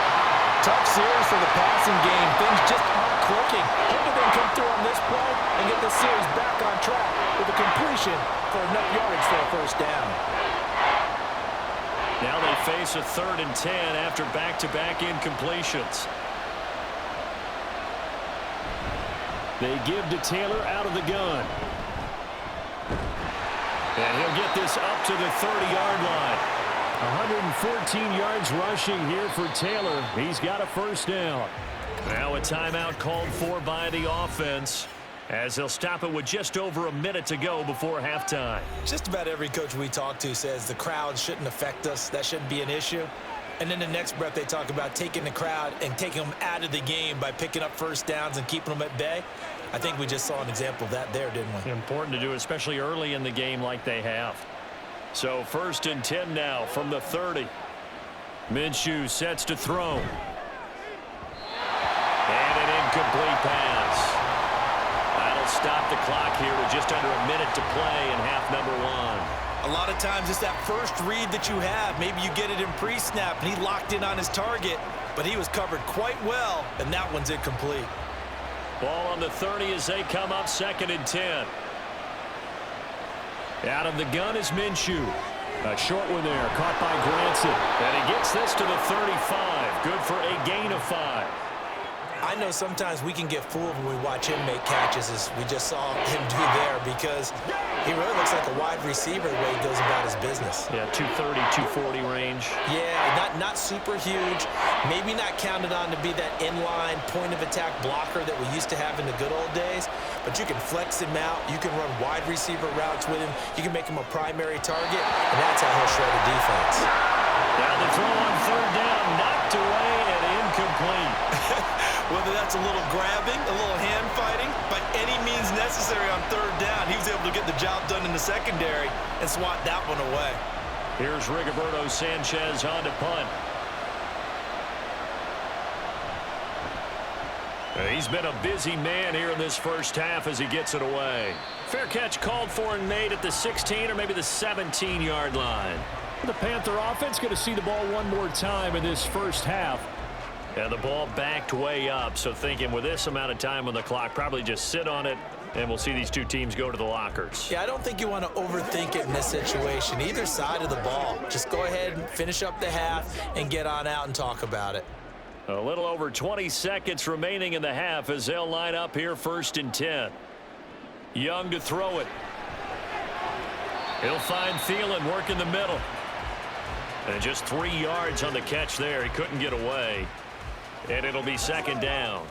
Tough series for the passing game. Things just aren't clicking. Hoping they can come through on this play and get the series back on track with a completion for enough yardage for a first down. Now they face a 3rd and 10 after back-to-back incompletions. They give to Taylor out of the gun. And he'll get this up to the 30-yard line. 114 yards rushing here for Taylor. He's got a first down. Now a timeout called for by the offense, as they'll stop it with just over a minute to go before halftime. Just about every coach we talk to says the crowd shouldn't affect us. That shouldn't be an issue. And then the next breath they talk about taking the crowd and taking them out of the game by picking up first downs and keeping them at bay. I think we just saw an example of that there, didn't we? Important to do, especially early in the game like they have. So 1st and 10 now from the 30. Minshew sets to throw. And an incomplete pass. That'll stop the clock here with just under a minute to play in half number 1. A lot of times it's that first read that you have. Maybe you get it in pre-snap and he locked in on his target, but he was covered quite well, and that one's incomplete. Ball on the 30 as they come up 2nd and 10. Out of the gun is Minshew. A short one there, caught by Granson. And he gets this to the 35. Good for a gain of 5. I know sometimes we can get fooled when we watch him make catches, as we just saw him do there, because he really looks like a wide receiver the way he goes about his business. Yeah, 230, 240 range. Yeah, not super huge. Maybe not counted on to be that inline point-of-attack blocker that we used to have in the good old days, but you can flex him out. You can run wide receiver routes with him. You can make him a primary target, and that's how he'll shred a defense. Now the throw on 3rd down, knocked away and incomplete. Whether that's a little grabbing, a little hand fighting, by any means necessary on 3rd down, he was able to get the job done in the secondary and swat that one away. Here's Rigoberto Sanchez on to punt. He's been a busy man here in this first half as he gets it away. Fair catch called for and made at the 16 or maybe the 17-yard line. The Panther offense going to see the ball one more time in this first half. And the ball backed way up, so thinking with this amount of time on the clock, probably just sit on it, and we'll see these two teams go to the lockers. Yeah, I don't think you want to overthink it in this situation. Either side of the ball. Just go ahead and finish up the half and get on out and talk about it. A little over 20 seconds remaining in the half as they'll line up here 1st and 10. Young to throw it. He'll find Thielen working the middle. And just 3 yards on the catch there. He couldn't get away. And it'll be 2nd down.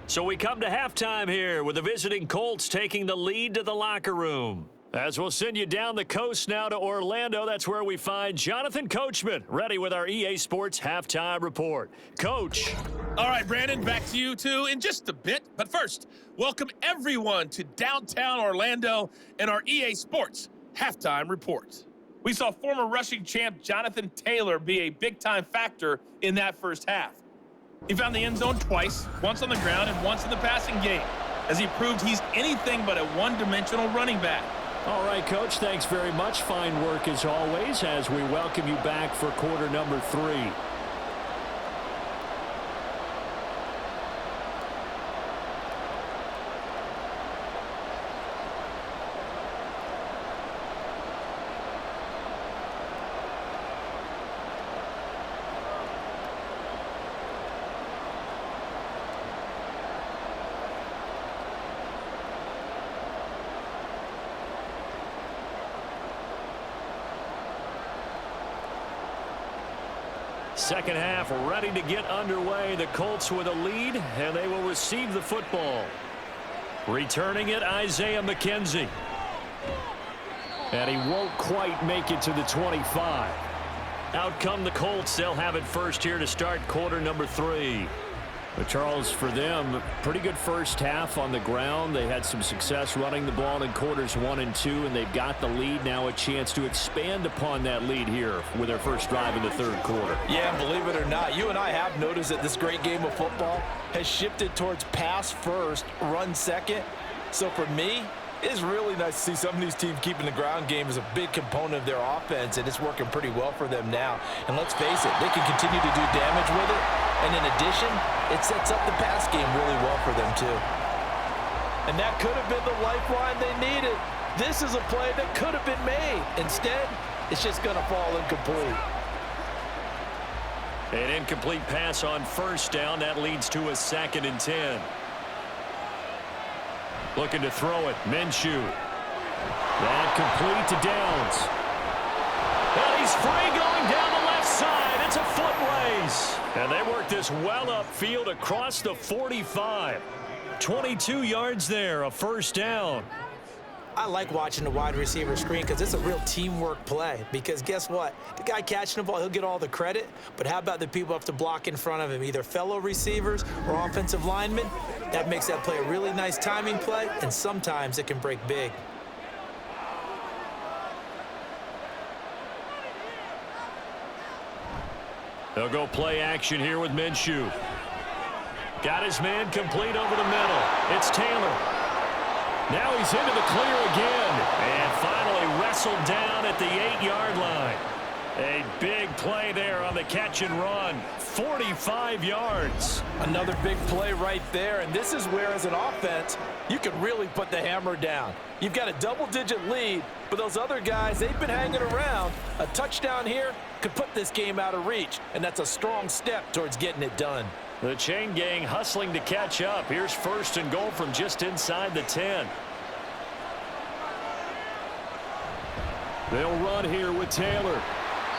So we come to halftime here with the visiting Colts taking the lead to the locker room. As we'll send you down the coast now to Orlando, that's where we find Jonathan Coachman, ready with our EA Sports Halftime Report. Coach. All right, Brandon, back to you two in just a bit. But first, welcome everyone to downtown Orlando and our EA Sports Halftime Report. We saw former rushing champ Jonathan Taylor be a big-time factor in that first half. He found the end zone twice, once on the ground and once in the passing game, as he proved he's anything but a one-dimensional running back. All right, Coach, thanks very much. Fine work as always as we welcome you back for quarter number 3. Second half ready to get underway. The Colts with a lead, and they will receive the football. Returning it, Isaiah McKenzie. And he won't quite make it to the 25. Out come the Colts. They'll have it first here to start quarter number 3. But Charles, for them, pretty good first half on the ground. They had some success running the ball in quarters 1 and 2, and they've got the lead. Now a chance to expand upon that lead here with their first drive in the third quarter. Yeah, believe it or not, you and I have noticed that this great game of football has shifted towards pass first, run second. So for me, it's really nice to see some of these teams keeping the ground game as a big component of their offense, and it's working pretty well for them now. And let's face it, they can continue to do damage with it. And in addition, it sets up the pass game really well for them too. And that could have been the lifeline they needed. This is a play that could have been made. Instead, it's just going to fall incomplete. An incomplete pass on first down. That leads to a 2nd and 10. Looking to throw it. Minshew. That complete to Downs. And he's free going down the left side. It's a foot race. And they work this well upfield across the 45. 22 yards there, a first down. I like watching the wide receiver screen because it's a real teamwork play. Because guess what? The guy catching the ball, he'll get all the credit. But how about the people have to block in front of him, either fellow receivers or offensive linemen? That makes that play a really nice timing play, and sometimes it can break big. They'll go play action here with Minshew. Got his man complete over the middle. It's Taylor. Now he's into the clear again. And finally wrestled down at the 8-yard line. A big play there on the catch and run. 45 yards. Another big play right there, and this is where, as an offense, you can really put the hammer down. You've got a double-digit lead, but those other guys, they've been hanging around. A touchdown here could put this game out of reach, and that's a strong step towards getting it done. The chain gang hustling to catch up. Here's 1st and goal from just inside the 10. They'll run here with Taylor.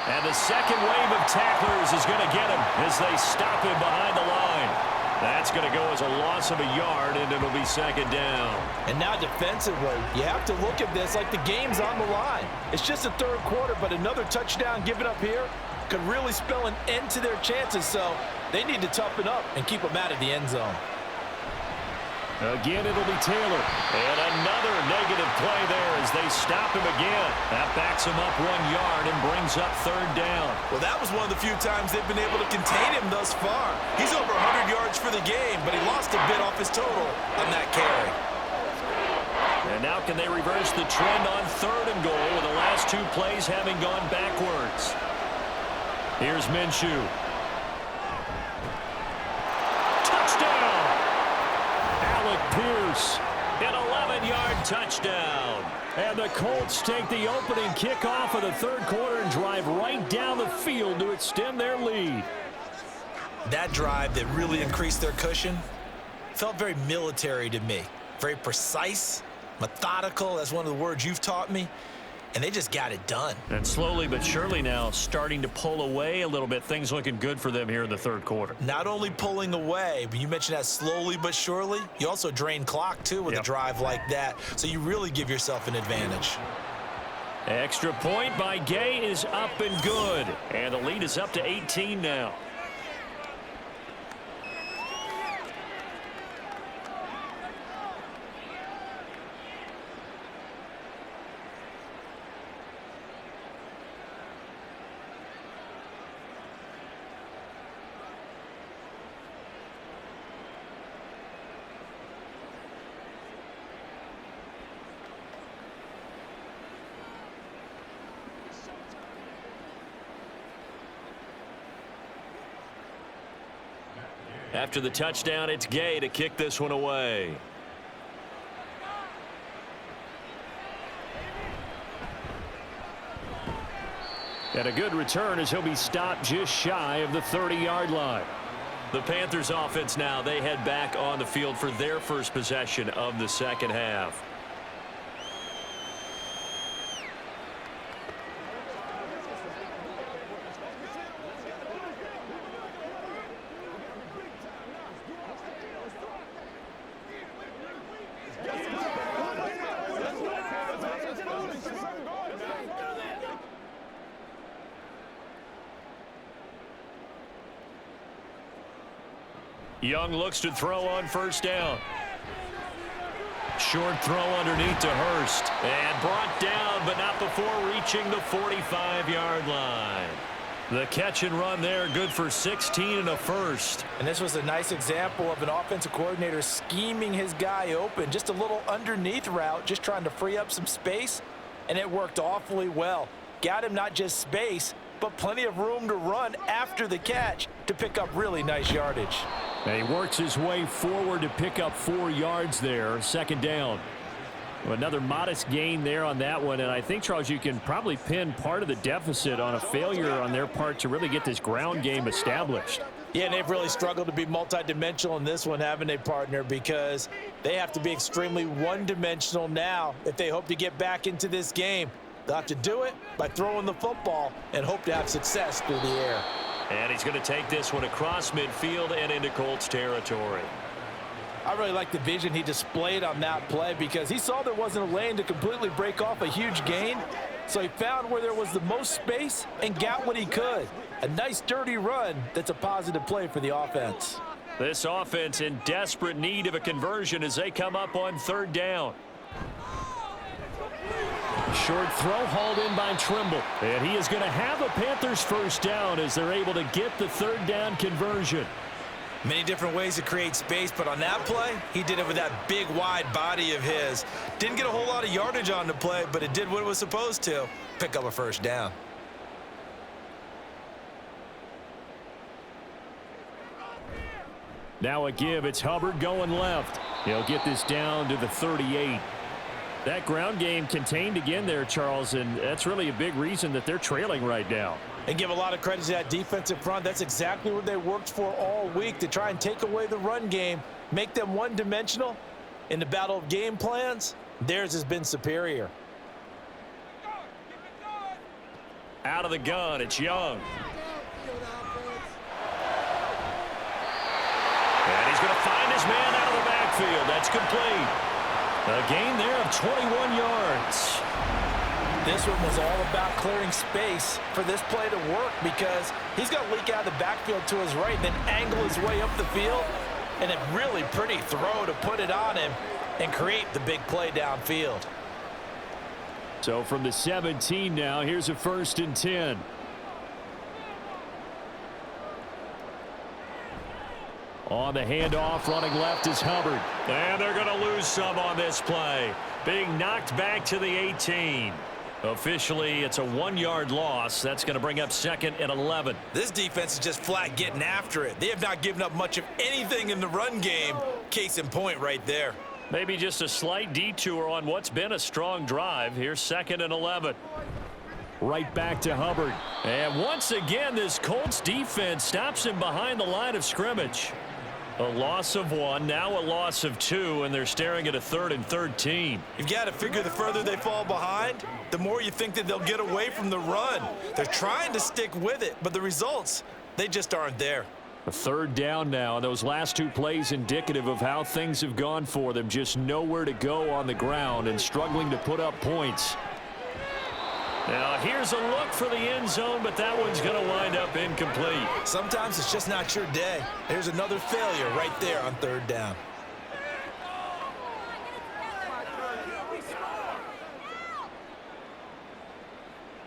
And the second wave of tacklers is going to get him as they stop him behind the line. That's going to go as a loss of a yard, and it'll be 2nd down. And now defensively, you have to look at this like the game's on the line. It's just the third quarter, but another touchdown given up here could really spell an end to their chances, so they need to toughen up and keep them out of the end zone. Again, it'll be Taylor. And another negative play there as they stop him again. That backs him up 1 yard and brings up 3rd down. Well, that was one of the few times they've been able to contain him thus far. He's over 100 yards for the game, but he lost a bit off his total on that carry. And now can they reverse the trend on 3rd and goal with the last 2 plays having gone backwards? Here's Minshew. Touchdown! Alec Pierce, an 11-yard touchdown. And the Colts take the opening kickoff of the third quarter and drive right down the field to extend their lead. That drive that really increased their cushion felt very military to me. Very precise, methodical. That's one of the words you've taught me. And they just got it done. And slowly but surely now starting to pull away a little bit. Things looking good for them here in the third quarter. Not only pulling away, but you mentioned that slowly but surely. You also drain clock, too, with a drive like that. So you really give yourself an advantage. Extra point by Gay is up and good. And the lead is up to 18 now. After the touchdown, it's Gay to kick this one away. And a good return as he'll be stopped just shy of the 30-yard line. The Panthers offense now, they head back on the field for their first possession of the second half. Young looks to throw on first down. Short throw underneath to Hurst. And brought down, but not before reaching the 45-yard line. The catch and run there, good for 16 and a first. And this was a nice example of an offensive coordinator scheming his guy open. Just a little underneath route, just trying to free up some space, and it worked awfully well. Got him not just space, but plenty of room to run after the catch to pick up really nice yardage. And he works his way forward to pick up 4 yards there, second down. Another modest gain there on that one, and I think, Charles, you can probably pin part of the deficit on a failure on their part to really get this ground game established. Yeah, and they've really struggled to be multidimensional in this one, haven't they, partner? Because they have to be extremely one-dimensional now if they hope to get back into this game. They'll have to do it by throwing the football and hope to have success through the air. And he's going to take this one across midfield and into Colts territory. I really like the vision he displayed on that play because he saw there wasn't a lane to completely break off a huge gain. So he found where there was the most space and got what he could. A nice dirty run that's a positive play for the offense. This offense in desperate need of a conversion as they come up on third down. Short throw hauled in by Trimble. And he is going to have a Panthers first down as they're able to get the third down conversion. Many different ways to create space, but on that play, he did it with that big, wide body of his. Didn't get a whole lot of yardage on the play, but it did what it was supposed to. Pick up a first down. Now a give. It's Hubbard going left. He'll get this down to the 38. That ground game contained again there, Charles, and that's really a big reason that they're trailing right now. And give a lot of credit to that defensive front. That's exactly what they worked for all week, to try and take away the run game, make them one-dimensional. In the battle of game plans, theirs has been superior. Out of the gun, it's Young. And he's going to find his man out of the backfield. That's complete. A gain there of 21 yards. This one was all about clearing space for this play to work because he's going to leak out of the backfield to his right and then angle his way up the field. And a really pretty throw to put it on him and create the big play downfield. So from the 17 now, here's a 1st and 10. On the handoff, running left is Hubbard. And they're going to lose some on this play. Being knocked back to the 18. Officially, it's a 1-yard loss. That's going to bring up 2nd and 11. This defense is just flat getting after it. They have not given up much of anything in the run game. Case in point right there. Maybe just a slight detour on what's been a strong drive. Here's 2nd and 11. Right back to Hubbard. And once again, this Colts defense stops him behind the line of scrimmage. A loss of 1, now a loss of 2, and they're staring at a 3rd and 13. You've got to figure the further they fall behind, the more you think that they'll get away from the run. They're trying to stick with it, but the results, they just aren't there. A 3rd down now, and those last 2 plays indicative of how things have gone for them. Just nowhere to go on the ground and struggling to put up points. Now here's a look for the end zone, but that one's going to wind up incomplete. Sometimes it's just not your day. There's another failure right there on 3rd down.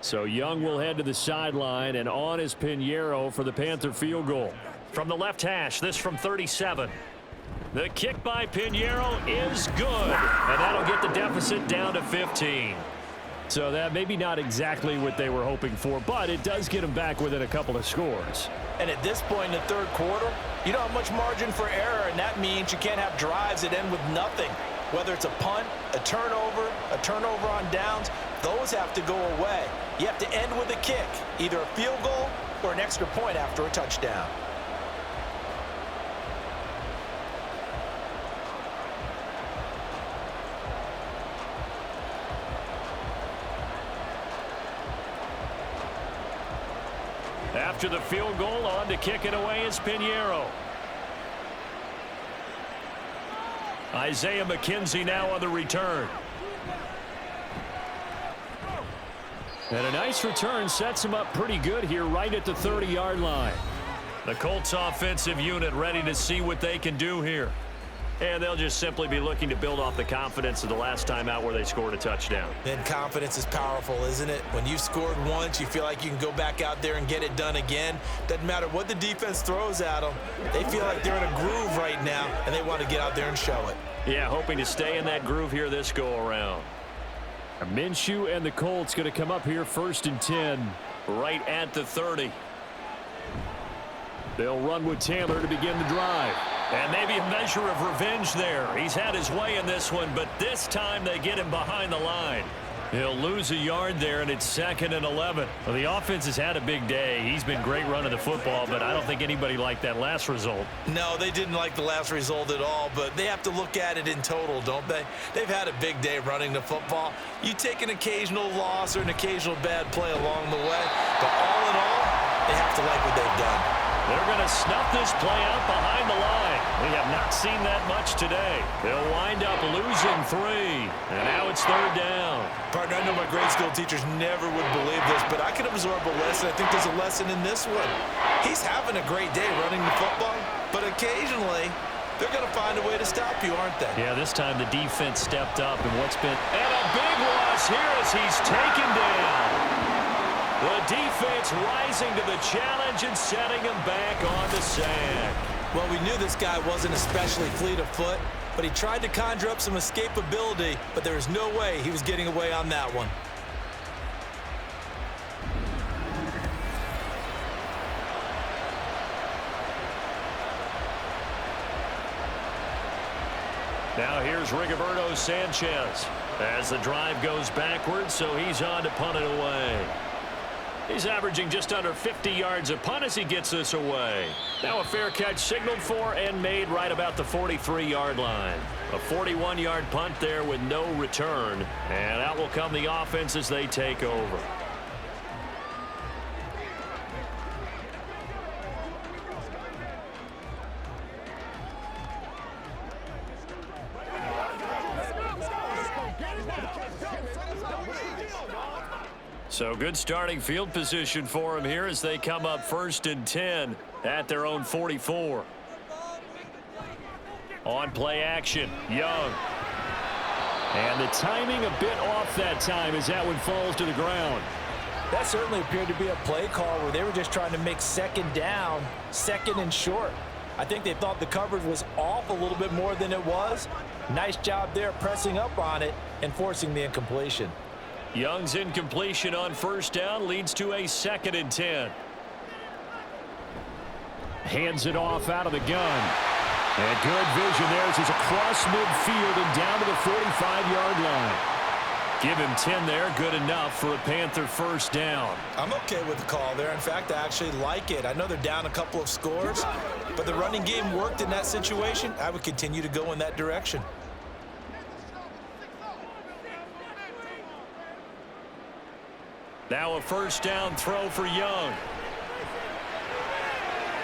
So Young will head to the sideline, and on is Pinheiro for the Panther field goal. From the left hash, this from 37. The kick by Pinheiro is good, and that'll get the deficit down to 15. So that maybe not exactly what they were hoping for, but it does get them back within a couple of scores. And at this point in the 3rd quarter, you don't have much margin for error, and that means you can't have drives that end with nothing. Whether it's a punt, a turnover on downs, those have to go away. You have to end with a kick, either a field goal or an extra point after a touchdown. After the field goal, on to kick it away is Pinheiro. Isaiah McKenzie now on the return. And a nice return sets him up pretty good here right at the 30-yard line. The Colts offensive unit ready to see what they can do here. And they'll just simply be looking to build off the confidence of the last time out where they scored a touchdown. Then confidence is powerful, isn't it? When you've scored once, you feel like you can go back out there and get it done again. Doesn't matter what the defense throws at them. They feel like they're in a groove right now, and they want to get out there and show it. Yeah, hoping to stay in that groove here this go-around. Minshew and the Colts going to come up here 1st and 10. Right at the 30. They'll run with Taylor to begin the drive. And maybe a measure of revenge there. He's had his way in this one, but this time they get him behind the line. He'll lose a yard there, and it's 2nd and 11. Well, the offense has had a big day. He's been great running the football, but I don't think anybody liked that last result. No, they didn't like the last result at all, but they have to look at it in total, don't they? They've had a big day running the football. You take an occasional loss or an occasional bad play along the way, but all in all, they have to like what they've done. They're going to snuff this play out behind the line. We have not seen that much today. They'll wind up losing 3. And now it's 3rd down. Partner, I know my grade school teachers never would believe this, but I can absorb a lesson. I think there's a lesson in this one. He's having a great day running the football, but occasionally they're going to find a way to stop you, aren't they? Yeah, this time the defense stepped up, and what's been... And a big loss here as he's taken down. The defense rising to the challenge and setting him back on the sack. Well, we knew this guy wasn't especially fleet of foot, but he tried to conjure up some escapability, but there was no way he was getting away on that one. Now here's Rigoberto Sanchez as the drive goes backwards, so he's on to punt it away. He's averaging just under 50 yards a punt as he gets this away. Now a fair catch signaled for and made right about the 43-yard line. A 41-yard punt there with no return. And out will come the offense as they take over. So good starting field position for him here as they come up 1st and 10 at their own 44. On play action, Young. And the timing a bit off that time as that one falls to the ground. That certainly appeared to be a play call where they were just trying to make 2nd down, 2nd and short. I think they thought the coverage was off a little bit more than it was. Nice job there pressing up on it and forcing the incompletion. Young's incompletion on 1st down leads to a 2nd and 10. Hands it off out of the gun. And good vision there as he's across midfield and down to the 45-yard line. Give him 10 there, good enough for a Panther 1st down. I'm okay with the call there. In fact, I actually like it. I know they're down a couple of scores, but the running game worked in that situation. I would continue to go in that direction. Now a 1st down throw for Young.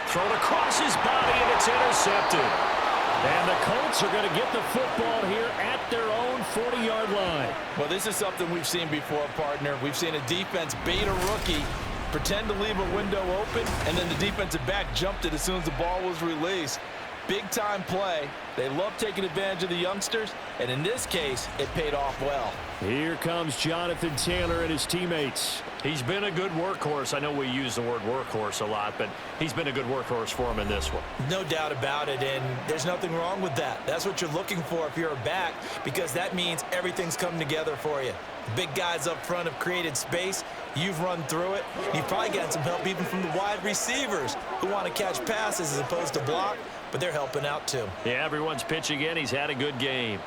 Thrown across his body, and it's intercepted. And the Colts are going to get the football here at their own 40-yard line. Well, this is something we've seen before, partner. We've seen a defense bait a rookie, pretend to leave a window open, and then the defensive back jumped it as soon as the ball was released. Big-time play. They love taking advantage of the youngsters, and in this case, it paid off well. Here comes Jonathan Taylor and his teammates. He's been a good workhorse. I know we use the word workhorse a lot, but he's been a good workhorse for him in this one. No doubt about it, and there's nothing wrong with that. That's what you're looking for if you're a back, because that means everything's come together for you. Big guys up front have created space. You've run through it. You've probably gotten some help even from the wide receivers who want to catch passes as opposed to block, but they're helping out too. Yeah, everyone's pitching in. He's had a good game.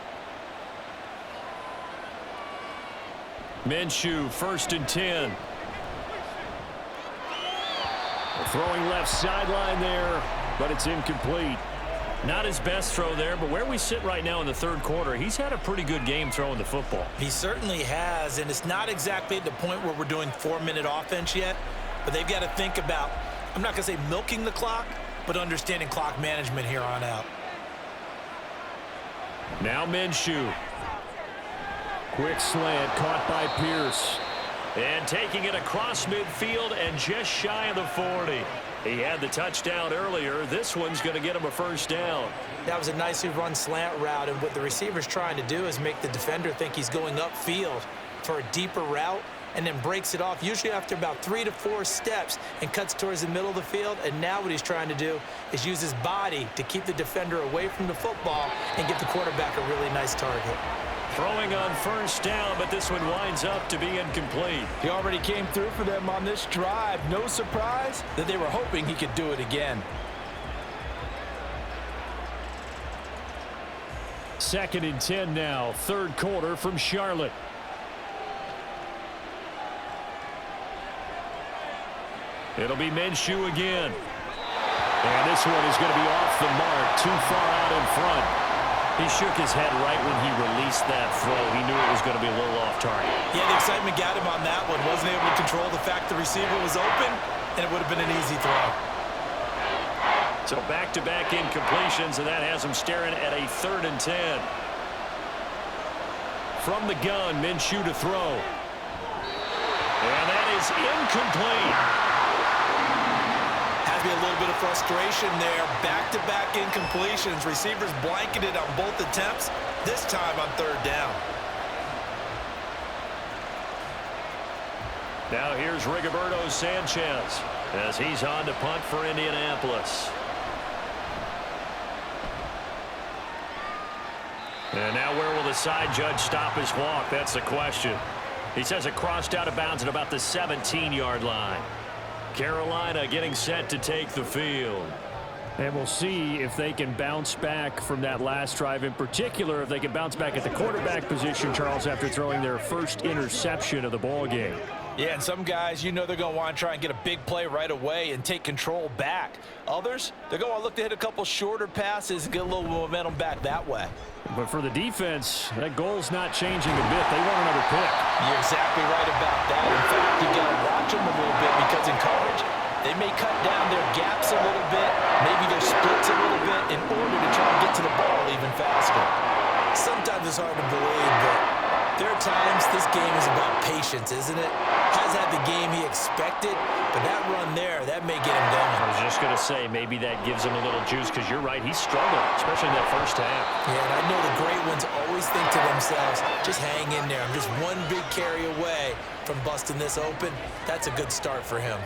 Minshew, 1st and 10. Throwing left sideline there, but it's incomplete. Not his best throw there, but where we sit right now in the 3rd quarter, he's had a pretty good game throwing the football. He certainly has, and it's not exactly at the point where we're doing 4-minute offense yet, but they've got to think about, I'm not going to say milking the clock, but understanding clock management here on out. Now Minshew. Quick slant caught by Pierce. And taking it across midfield and just shy of the 40. He had the touchdown earlier. This one's going to get him a first down. That was a nicely run slant route, and what the receiver's trying to do is make the defender think he's going upfield for a deeper route, and then breaks it off, usually after about 3 to 4 steps, and cuts towards the middle of the field. And now what he's trying to do is use his body to keep the defender away from the football and give the quarterback a really nice target. Throwing on first down, but this one winds up to be incomplete. He already came through for them on this drive. No surprise that they were hoping he could do it again. 2nd and 10 now, 3rd quarter from Charlotte. It'll be Minshew again. And this one is going to be off the mark, too far out in front. He shook his head right when he released that throw. He knew it was going to be a little off target. Yeah, the excitement got him on that one. Wasn't able to control the fact the receiver was open, and it would have been an easy throw. So back-to-back incompletions, and that has him staring at a 3rd and 10. From the gun, Minshew to throw. And that is incomplete. Has me a little bit of frustration there. Back-to-back incompletions. Receivers blanketed on both attempts, this time on 3rd down. Now here's Rigoberto Sanchez as he's on to punt for Indianapolis. And now where will the side judge stop his walk? That's the question. He says it crossed out of bounds at about the 17-yard line. Carolina getting set to take the field. And we'll see if they can bounce back from that last drive. In particular, if they can bounce back at the quarterback position, Charles, after throwing their first interception of the ball game. Yeah, and some guys, you know they're going to want to try and get a big play right away and take control back. Others, they're going to look to hit a couple shorter passes and get a little momentum back that way. But for the defense, that goal's not changing a bit. They want another pick. You're exactly right about that. In fact, you got to watch them a little bit because in coverage, they may cut down their gaps a little bit, maybe their splits a little bit in order to try and get to the ball even faster. Sometimes it's hard to believe, but there are times this game is about patience, isn't it? Has had the game he expected, but that run there, that may get him going. I was just going to say, maybe that gives him a little juice because you're right, he struggled, especially in that first half. Yeah, and I know the great ones always think to themselves, just hang in there. I'm just one big carry away from busting this open. That's a good start for him.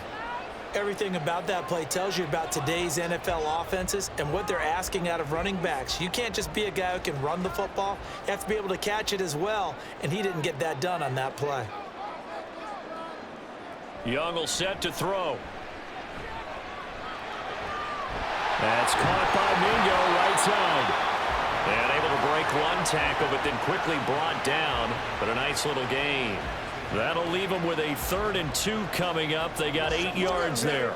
Everything about that play tells you about today's NFL offenses and what they're asking out of running backs. You can't just be a guy who can run the football. You have to be able to catch it as well, and he didn't get that done on that play. Young will set to throw. That's caught by Mingo right side. And able to break one tackle, but then quickly brought down. But a nice little gain. That'll leave them with a 3rd and 2 coming up. They got 8 yards there.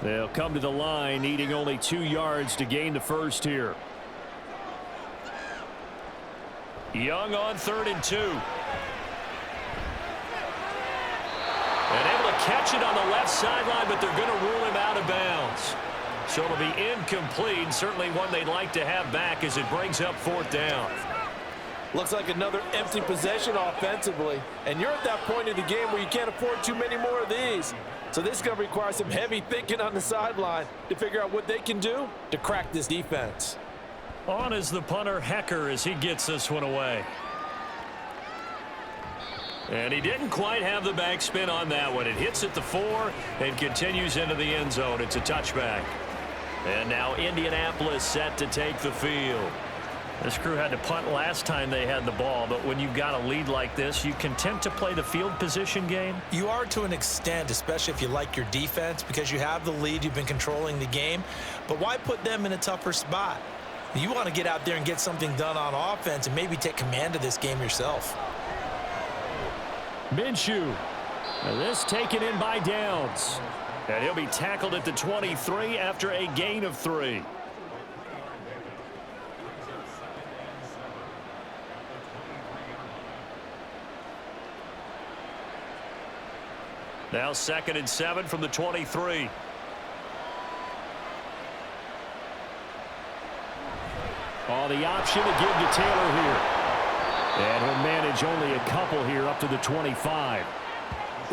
They'll come to the line, needing only 2 yards to gain the first here. Young on 3rd and 2. And able to catch it on the left sideline, but they're going to rule him out of bounds. So it'll be incomplete, certainly one they'd like to have back as it brings up 4th down. Looks like another empty possession offensively, and you're at that point in the game where you can't afford too many more of these. So this is going to require some heavy thinking on the sideline to figure out what they can do to crack this defense. On is the punter, Hecker, as he gets this one away. And he didn't quite have the backspin on that one. It hits at the 4 and continues into the end zone. It's a touchback. And now Indianapolis set to take the field. This crew had to punt last time they had the ball, but when you've got a lead like this, you content to play the field position game? You are to an extent, especially if you like your defense, because you have the lead, you've been controlling the game. But why put them in a tougher spot? You want to get out there and get something done on offense and maybe take command of this game yourself. Minshew. Now this taken in by Downs. And he'll be tackled at the 23 after a gain of 3. Now 2nd and 7 from the 23. Oh, the option to give to Taylor here. And he'll manage only a couple here up to the 25.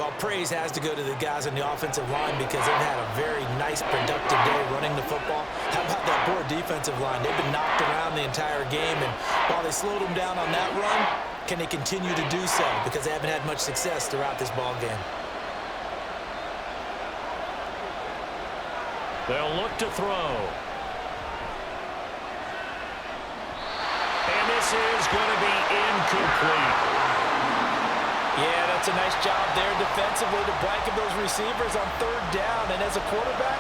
Well, praise has to go to the guys on the offensive line because they've had a very nice, productive day running the football. How about that poor defensive line? They've been knocked around the entire game, and while they slowed them down on that run, can they continue to do so? Because they haven't had much success throughout this ball game. They'll look to throw. And this is going to be incomplete. Yeah, that's a nice job there defensively to blanket those receivers on third down. And as a quarterback,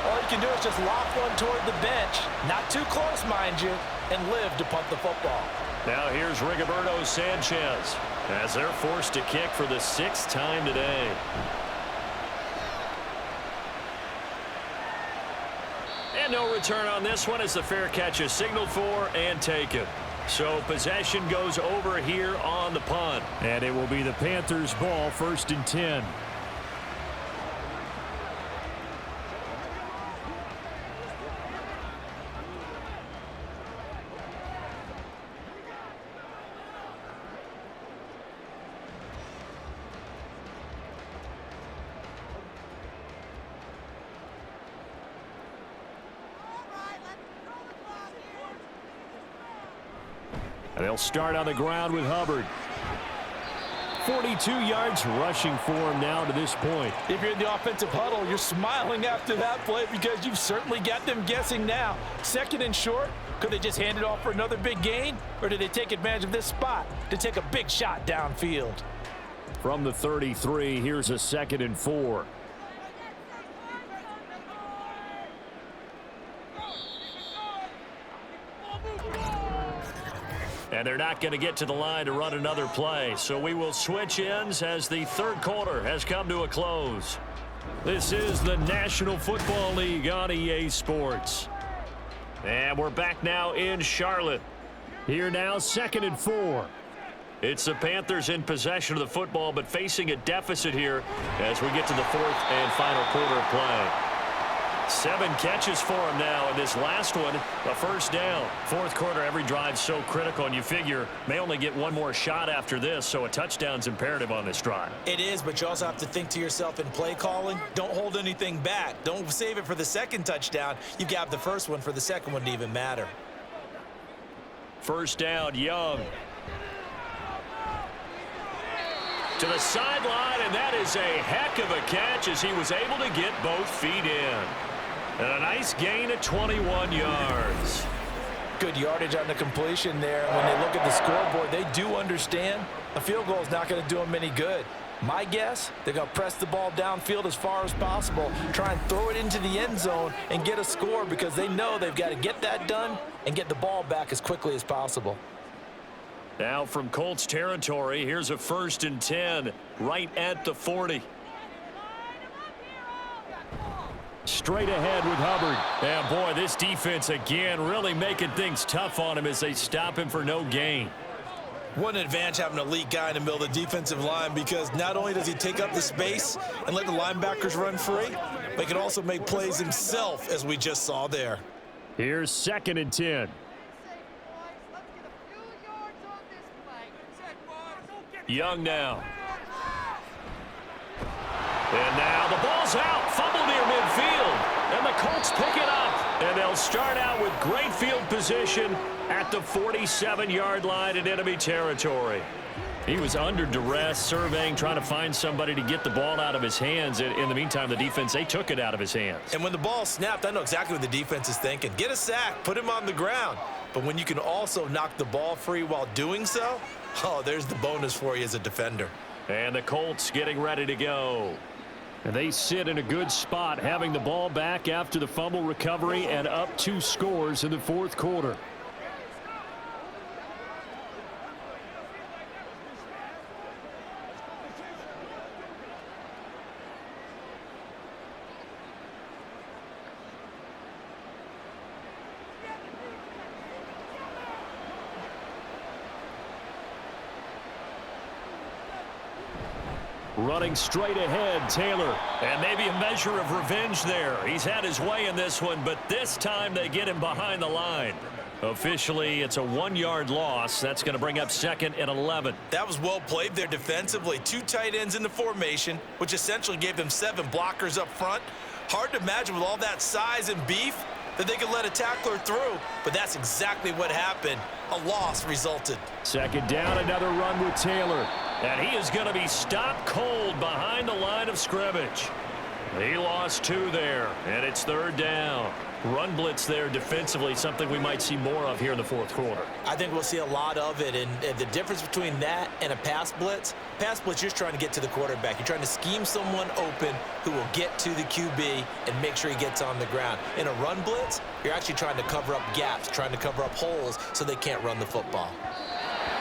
all you can do is just lob one toward the bench. Not too close, mind you, and live to punt the football. Now here's Rigoberto Sanchez as they're forced to kick for the 6th time today. And no return on this one as the fair catch is signaled for and taken. So possession goes over here on the punt. And it will be the Panthers' ball, 1st and 10. And they'll start on the ground with Hubbard. 42 yards rushing for him now to this point. If you're in the offensive huddle, you're smiling after that play because you've certainly got them guessing now. 2nd and short, could they just hand it off for another big gain? Or did they take advantage of this spot to take a big shot downfield? From the 33, here's a 2nd and 4. And they're not going to get to the line to run another play. So we will switch ends as the 3rd quarter has come to a close. This is the National Football League on EA Sports. And we're back now in Charlotte. Here now, 2nd and 4. It's the Panthers in possession of the football, but facing a deficit here as we get to the 4th and final quarter of play. 7 catches for him now, and this last one, a 1st down. 4th quarter, every drive so critical, and you figure may only get one more shot after this, so a touchdown's imperative on this drive. It is, but you also have to think to yourself in play calling, don't hold anything back. Don't save it for the 2nd touchdown. You got the 1st one for the 2nd one to even matter. 1st down, Young. To the sideline, and that is a heck of a catch as he was able to get both feet in. And a nice gain of 21 yards. Good yardage on the completion there. When they look at the scoreboard, they do understand a field goal is not going to do them any good. My guess, they're going to press the ball downfield as far as possible, try and throw it into the end zone and get a score because they know they've got to get that done and get the ball back as quickly as possible. Now from Colts territory, here's a 1st and 10 right at the 40. Straight ahead with Hubbard. And boy, this defense again really making things tough on him as they stop him for no gain. What an advantage having an elite guy in the middle of the defensive line because not only does he take up the space and let the linebackers run free, but he can also make plays himself as we just saw there. Here's 2nd and 10. Young now. And now the ball's out. Fumble near midfield. And the Colts pick it up. And they'll start out with great field position at the 47-yard line in enemy territory. He was under duress, surveying, trying to find somebody to get the ball out of his hands. In the meantime, the defense, they took it out of his hands. And when the ball snapped, I know exactly what the defense is thinking. Get a sack, put him on the ground. But when you can also knock the ball free while doing so, oh, there's the bonus for you as a defender. And the Colts getting ready to go. And they sit in a good spot, having the ball back after the fumble recovery and up 2 scores in the 4th quarter. Running straight ahead, Taylor. And maybe a measure of revenge there. He's had his way in this one, but this time they get him behind the line. Officially, it's a 1-yard loss. That's going to bring up 2nd and 11. That was well played there defensively. 2 tight ends in the formation, which essentially gave them 7 blockers up front. Hard to imagine with all that size and beef that they could let a tackler through, but that's exactly what happened. A loss resulted. 2nd down, another run with Taylor. And he is going to be stopped cold behind the line of scrimmage. He lost 2 there, and it's 3rd down. Run blitz there defensively, something we might see more of here in the 4th quarter. I think we'll see a lot of it, and the difference between that and a pass blitz, you're just trying to get to the quarterback. You're trying to scheme someone open who will get to the QB and make sure he gets on the ground. In a run blitz, you're actually trying to cover up gaps, trying to cover up holes so they can't run the football.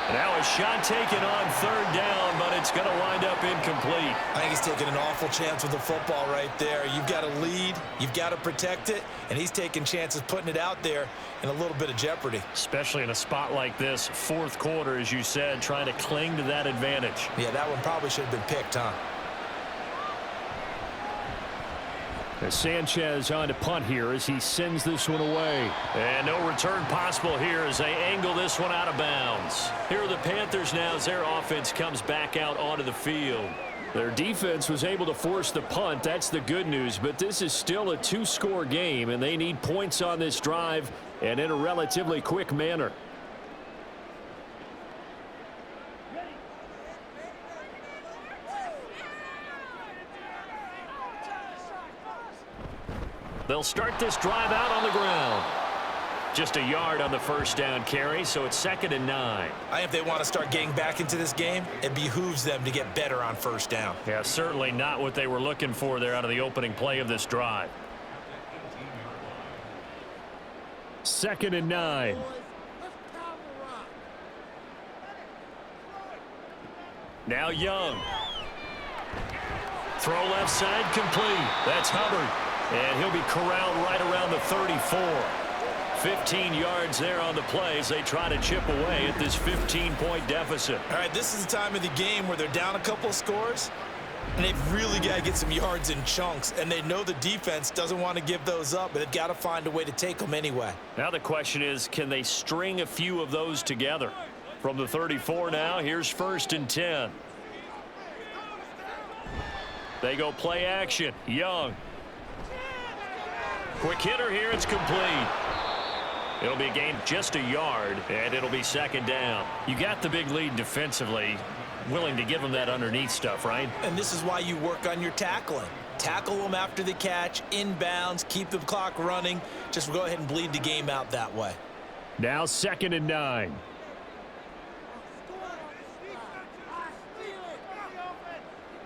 Now a shot taken on 3rd down, but it's going to wind up incomplete. I think he's taking an awful chance with the football right there. You've got to lead, you've got to protect it, and he's taking chances putting it out there in a little bit of jeopardy. Especially in a spot like this, 4th quarter, as you said, trying to cling to that advantage. Yeah, that one probably should have been picked, huh? As Sanchez on to punt here as he sends this one away. And no return possible here as they angle this one out of bounds. Here are the Panthers now as their offense comes back out onto the field. Their defense was able to force the punt. That's the good news, but this is still a 2-score game, and they need points on this drive and in a relatively quick manner. They'll start this drive out on the ground. Just a yard on the 1st down carry, so it's 2nd and 9. I think if they want to start getting back into this game, it behooves them to get better on 1st down. Yeah, certainly not what they were looking for there out of the opening play of this drive. 2nd and 9. Now Young. Throw left side complete. That's Hubbard. And he'll be corralled right around the 34. 15 yards there on the play as they try to chip away at this 15-point deficit. All right, this is the time of the game where they're down a couple of scores, and they've really got to get some yards in chunks, and they know the defense doesn't want to give those up, but they've got to find a way to take them anyway. Now the question is, can they string a few of those together? From the 34 now, here's 1st and 10. They go play action. Young. Quick hitter here, it's complete. It'll be a gain just a yard, and it'll be 2nd down. You got the big lead defensively, willing to give them that underneath stuff, right? And this is why you work on your tackling. Tackle them after the catch, inbounds, keep the clock running. Just go ahead and bleed the game out that way. Now 2nd and 9.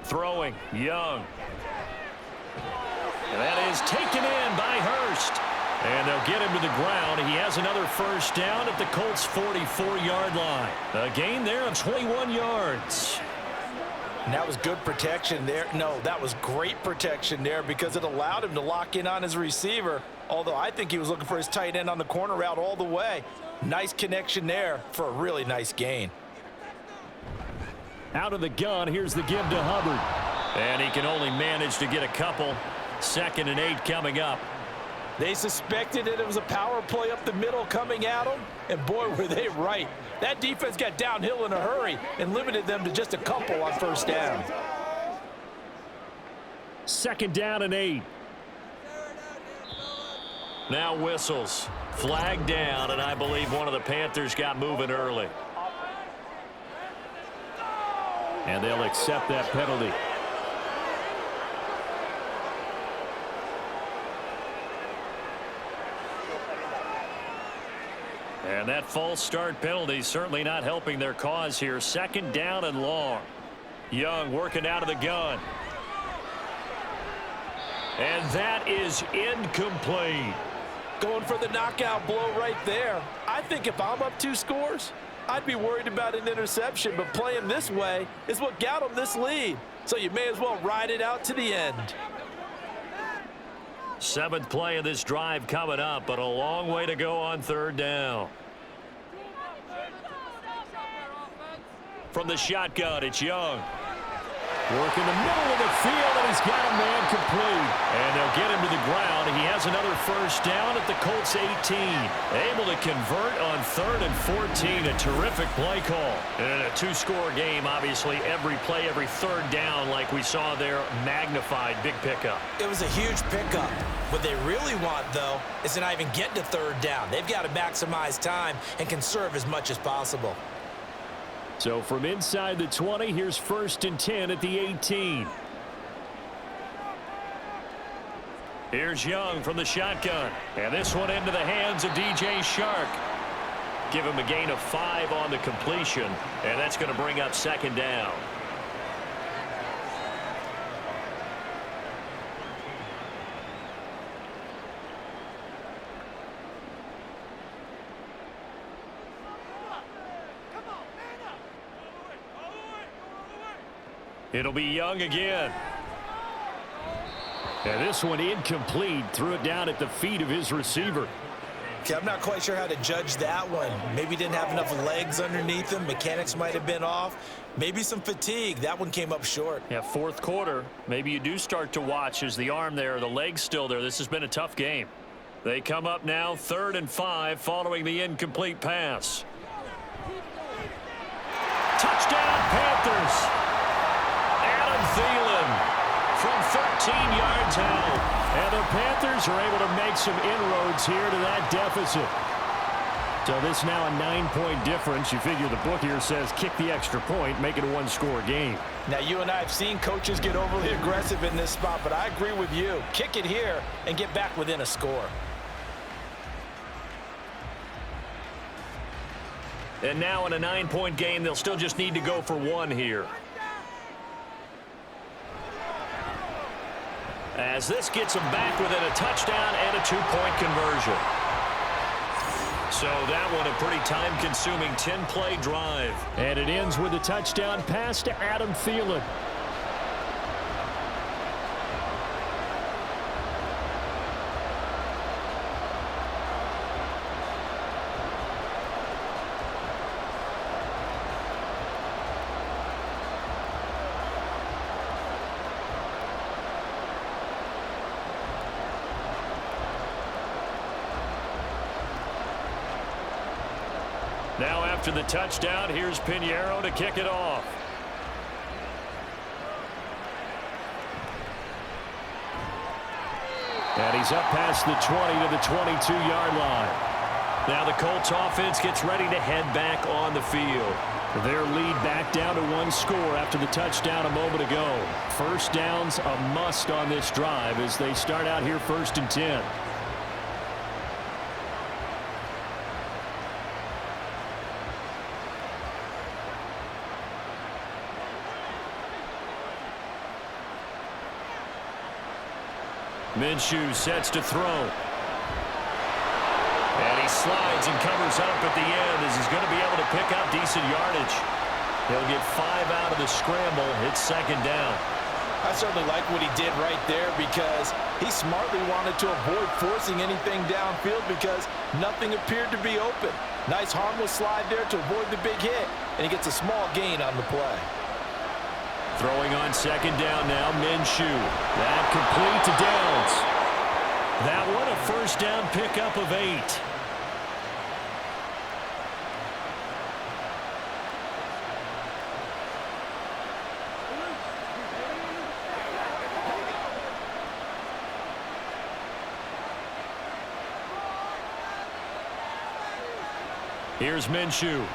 Throwing, Young. And that is taken in by Hurst. And they'll get him to the ground. He has another 1st down at the Colts' 44-yard line. A gain there of 21 yards. And that was good protection there. No, that was great protection there because it allowed him to lock in on his receiver, although I think he was looking for his tight end on the corner route all the way. Nice connection there for a really nice gain. Out of the gun, here's the give to Hubbard. And he can only manage to get a couple. 2nd and 8 coming up. They suspected that it was a power play up the middle coming at them, and boy, were they right. That defense got downhill in a hurry and limited them to just a couple on 1st down. 2nd down and 8. Now whistles. Flag down, and I believe one of the Panthers got moving early. And they'll accept that penalty. And that false start penalty certainly not helping their cause here. 2nd down and long. Young working out of the gun. And that is incomplete. Going for the knockout blow right there. I think if I'm up 2 scores, I'd be worried about an interception, but playing this way is what got them this lead. So you may as well ride it out to the end. 7th play of this drive coming up, but a long way to go on 3rd down. From the shotgun, it's Young. Working the middle of the field, and he's got a man complete. And they'll get him to the ground. He has another first down at the Colts 18. Able to convert on 3rd and 14. A terrific play call. And in a two-score game, obviously, every play, every third down, like we saw there, magnified. Big pickup. It was a huge pickup. What they really want, though, is to not even get to 3rd down. They've got to maximize time and conserve as much as possible. So from inside the 20, here's 1st and 10 at the 18. Here's Young from the shotgun. And this one into the hands of DJ Shark. Give him a gain of 5 on the completion. And that's going to bring up 2nd down. It'll be Young again. And this one incomplete. Threw it down at the feet of his receiver. Okay, I'm not quite sure how to judge that one. Maybe didn't have enough legs underneath him. Mechanics might have been off. Maybe some fatigue. That one came up short. Yeah, 4th quarter. Maybe you do start to watch as the arm there, the leg's still there. This has been a tough game. They come up now 3rd and 5 following the incomplete pass. Touchdown, Panthers. Thielen from 13 yards out. And the Panthers are able to make some inroads here to that deficit. So this now a 9-point difference. You figure the book here says kick the extra point, make it a 1-score game. Now, you and I have seen coaches get overly aggressive in this spot, but I agree with you. Kick it here and get back within a score. And now in a 9-point game, they'll still just need to go for 1 here. As this gets them back within a touchdown and a 2-point conversion. So that one a pretty time-consuming 10-play drive. And it ends with a touchdown pass to Adam Thielen. Now after the touchdown, here's Pinheiro to kick it off. And he's up past the 20 to the 22-yard line. Now the Colts offense gets ready to head back on the field. Their lead back down to 1 score after the touchdown a moment ago. First down's a must on this drive as they start out here 1st and 10. Minshew sets to throw. And he slides and covers up at the end as he's going to be able to pick up decent yardage. He'll get 5 out of the scramble. It's 2nd down. I certainly like what he did right there because he smartly wanted to avoid forcing anything downfield because nothing appeared to be open. Nice harmless slide there to avoid the big hit, and he gets a small gain on the play. Throwing on 2nd down now, Minshew. That complete to Downs. That one a first down pickup of 8. Here's Minshew.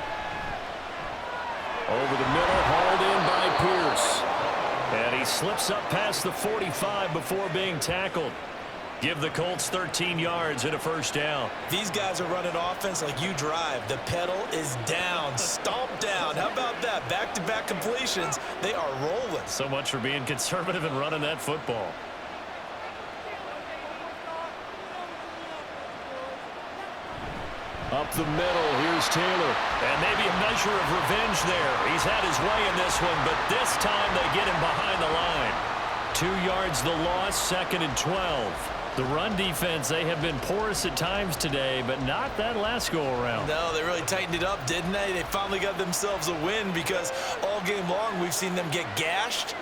Over the middle, hauled in by Pierce. And he slips up past the 45 before being tackled. Give the Colts 13 yards and a first down. These guys are running offense like you drive. The pedal is down, stomp down. How about that? Back-to-back completions. They are rolling. So much for being conservative and running that football. Up the middle, here's Taylor. And maybe a measure of revenge there. He's had his way in this one, but this time they get him behind the line. 2 yards the loss, 2nd and 12. The run defense, they have been porous at times today, but not that last go-around. No, they really tightened it up, didn't they? They finally got themselves a win because all game long we've seen them get gashed.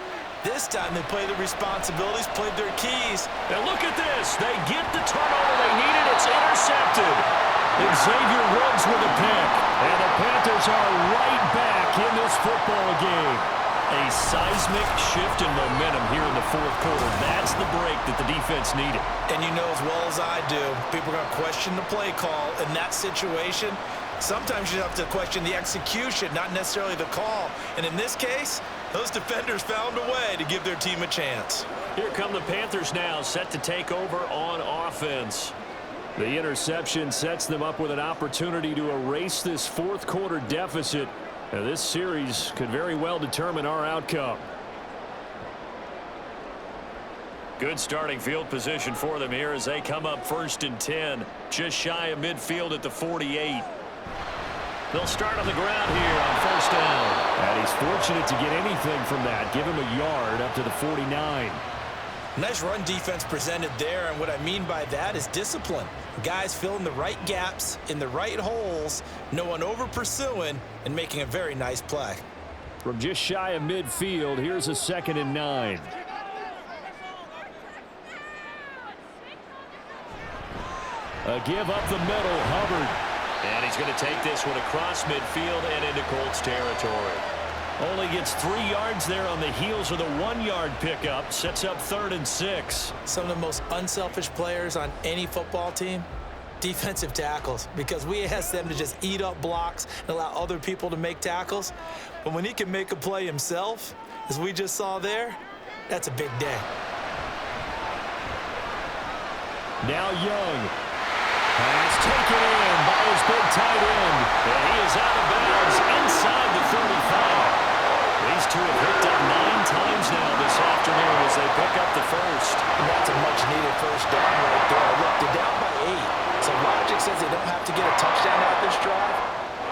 This time they play the responsibilities, played their keys. And look at this. They get the turnover they needed. It's intercepted. Xavier Woods with a pick. And the Panthers are right back in this football game. A seismic shift in momentum here in the fourth quarter. That's the break that the defense needed. And you know as well as I do, people are going to question the play call in that situation. Sometimes you have to question the execution, not necessarily the call. And in this case, those defenders found a way to give their team a chance. Here come the Panthers now, set to take over on offense. The interception sets them up with an opportunity to erase this fourth quarter deficit. Now, this series could very well determine our outcome. Good starting field position for them here as they come up 1st and 10. Just shy of midfield at the 48. They'll start on the ground here on 1st down. And he's fortunate to get anything from that. Give him a yard up to the 49. Nice run defense presented there, and what I mean by that is discipline. Guys filling the right gaps in the right holes, no one over pursuing, and making a very nice play. From just shy of midfield, here's a 2nd and 9. A give up the middle, Hubbard. And he's going to take this one across midfield and into Colts territory. Only gets 3 yards there on the heels of the 1-yard pickup. Sets up 3rd and 6. Some of the most unselfish players on any football team, defensive tackles, because we ask them to just eat up blocks and allow other people to make tackles. But when he can make a play himself, as we just saw there, that's a big day. Now Young. Pass taken in by his big tight end. And he is out of bounds inside the 35. These two have hit up 9 times now this afternoon as they pick up the first. And that's a much-needed first down right there. Look, they're down by 8. So logic says they don't have to get a touchdown out this drive.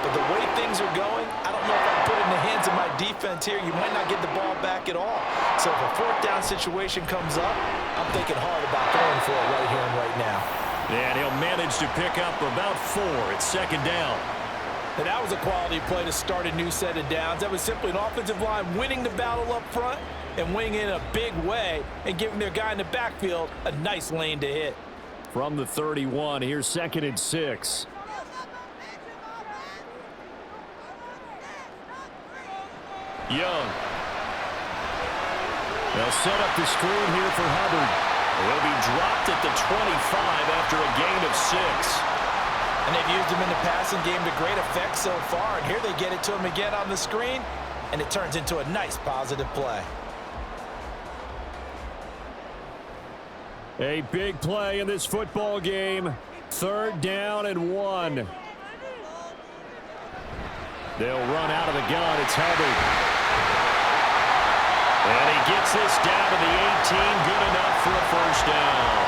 But the way things are going, I don't know if I put it in the hands of my defense here. You might not get the ball back at all. So if a 4th down situation comes up, I'm thinking hard about going for it right here and right now. And he'll manage to pick up about 4. It's 2nd down. And that was a quality play to start a new set of downs. That was simply an offensive line winning the battle up front and winning in a big way and giving their guy in the backfield a nice lane to hit. From the 31, here's 2nd and 6. Young. They'll set up the screen here for Hubbard. He'll be dropped at the 25 after a gain of 6. And they've used him in the passing game to great effect so far. And here they get it to him again on the screen, and it turns into a nice positive play. A big play in this football game. 3rd down and 1. They'll run out of the gun. It's Hubbard. And he gets this down to the 18. Good enough for a first down.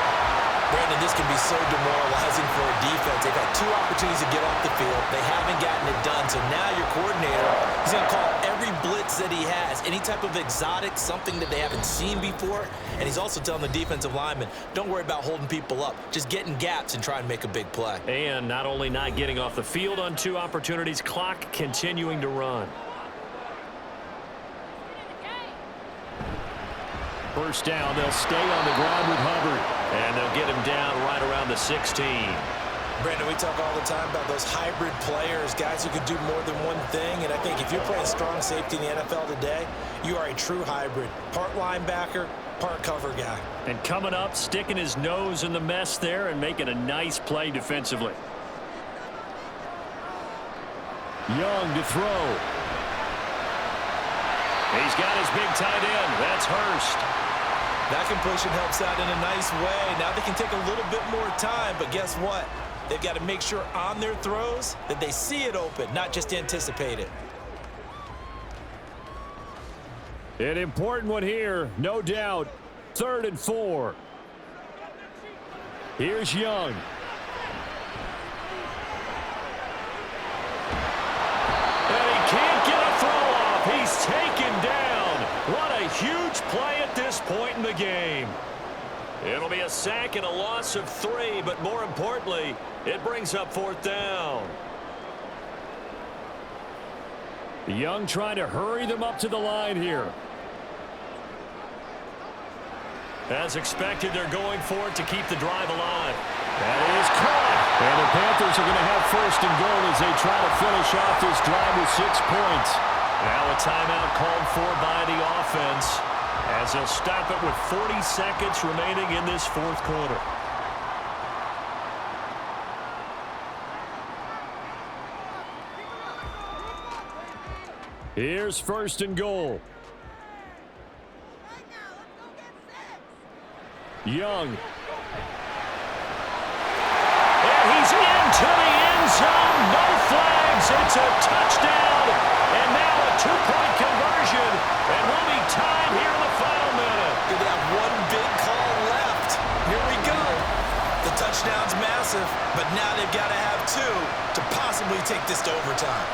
Brandon, this can be so demoralizing for a defense. They've had 2 opportunities to get off the field. They haven't gotten it done. So now your coordinator, he's going to call every blitz that he has, any type of exotic, something that they haven't seen before. And he's also telling the defensive lineman, don't worry about holding people up. Just get in gaps and try and make a big play. And not only not getting off the field on 2 opportunities, clock continuing to run. 1st down, they'll stay on the ground with Hubbard. And they'll get him down right around the 16. Brandon, we talk all the time about those hybrid players, guys who can do more than one thing. And I think if you're playing strong safety in the NFL today, you are a true hybrid. Part linebacker, part cover guy. And coming up, sticking his nose in the mess there and making a nice play defensively. Young to throw. He's got his big tight end. That's Hurst. That completion helps out in a nice way. Now they can take a little bit more time, but guess what? They've got to make sure on their throws that they see it open, not just anticipate it. An important one here, no doubt. 3rd and 4. Here's Young. And he can't get a throw off. He's taken down. What a huge play at this point in the game. It'll be a sack and a loss of 3, but more importantly, it brings up 4th down. Young trying to hurry them up to the line here. As expected, they're going for it to keep the drive alive. That is caught. And the Panthers are going to have first and goal as they try to finish off this drive with 6 points. Now a timeout called for by the offense as they'll stop it with 40 seconds remaining in this fourth quarter. Here's first and goal. Young. And he's into the end zone. No flags. It's a touchdown. And now a 2-point conversion. And we'll be tied here in the final minute. They have one big call left. Here we go. The touchdown's massive, but now they've got to have 2 to possibly take this to overtime.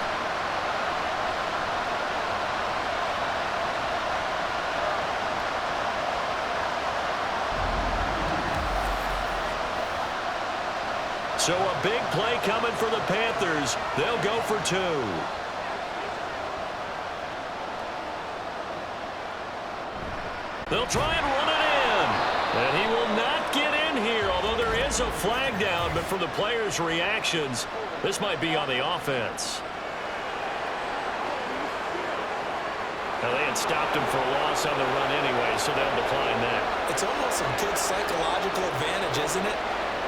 So a big play coming for the Panthers. They'll go for 2. They'll try and run it in. And he will not get in here, although there is a flag down. But from the players' reactions, this might be on the offense. Now, they had stopped him for a loss on the run anyway, so they'll decline that. It's almost a good psychological advantage, isn't it?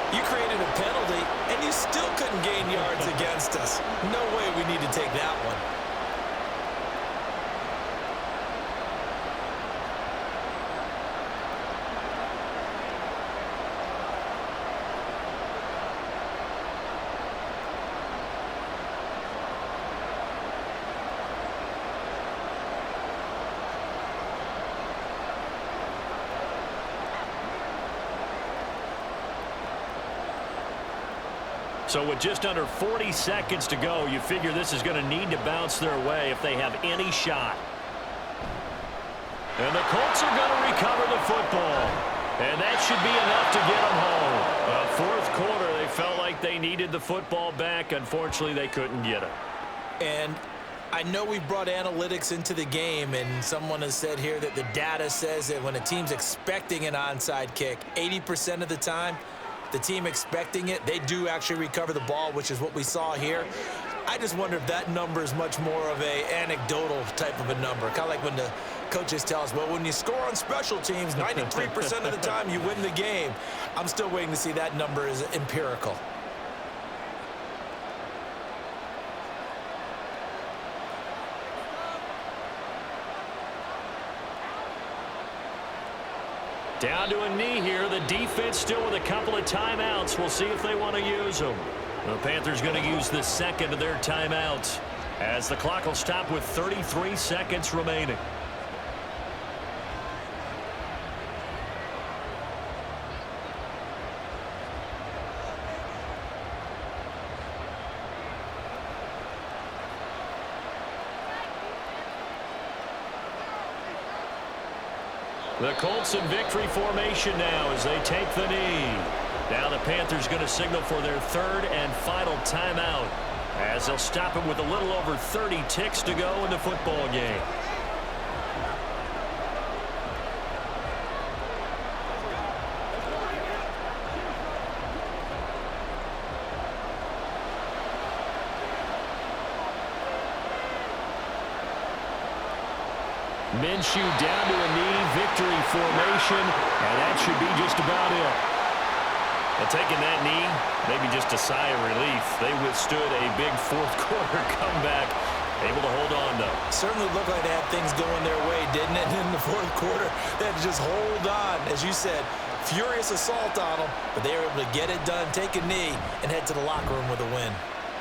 You created a penalty, and you still couldn't gain yards against us. No way we need to take that one. So with just under 40 seconds to go, you figure this is going to need to bounce their way if they have any shot. And the Colts are going to recover the football. And that should be enough to get them home. Fourth quarter, they felt like they needed the football back. Unfortunately, they couldn't get it. And I know we brought analytics into the game, and someone has said here that the data says that when a team's expecting an onside kick, 80% of the time, the team expecting it, they do actually recover the ball, which is what we saw here. I just wonder if that number is much more of a anecdotal type of a number. Kind of like when the coaches tell us, well, when you score on special teams, 93% of the time you win the game. I'm still waiting to see that number is empirical. Down to a knee here. The defense still with a couple of timeouts. We'll see if they want to use them. The Panthers going to use the second of their timeouts as the clock will stop with 33 seconds remaining. The Colts in victory formation now as they take the knee. Now the Panthers going to signal for their third and final timeout as they'll stop it with a little over 30 ticks to go in the football game. Minshew down to a knee, victory formation, and that should be just about it. Well, taking that knee, maybe just a sigh of relief. They withstood a big fourth quarter comeback, able to hold on, though. Certainly looked like they had things going their way, didn't it? In the fourth quarter, they had to just hold on. As you said, furious assault on them, but they were able to get it done, take a knee, and head to the locker room with a win.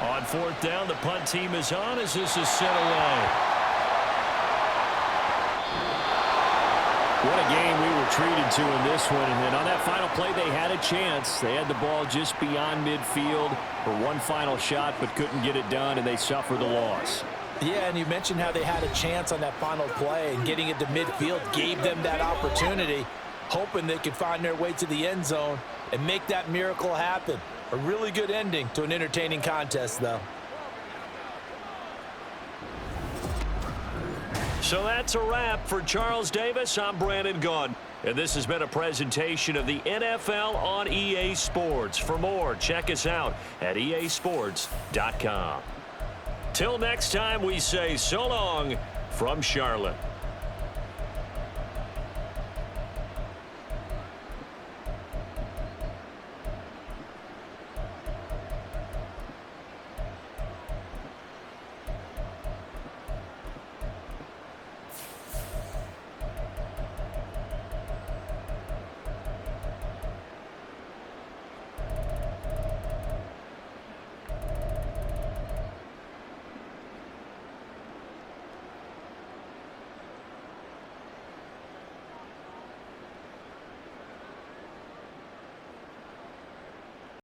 On fourth down, the punt team is on as this is sent away. What a game we were treated to in this one. And then on that final play, they had a chance. They had the ball just beyond midfield for one final shot, but couldn't get it done, and they suffered the loss. Yeah, and you mentioned how they had a chance on that final play, and getting it to midfield gave them that opportunity, hoping they could find their way to the end zone and make that miracle happen. A really good ending to an entertaining contest, though. So that's a wrap. For Charles Davis, I'm Brandon Gaudin. And this has been a presentation of the NFL on EA Sports. For more, check us out at easports.com. Till next time, we say so long from Charlotte.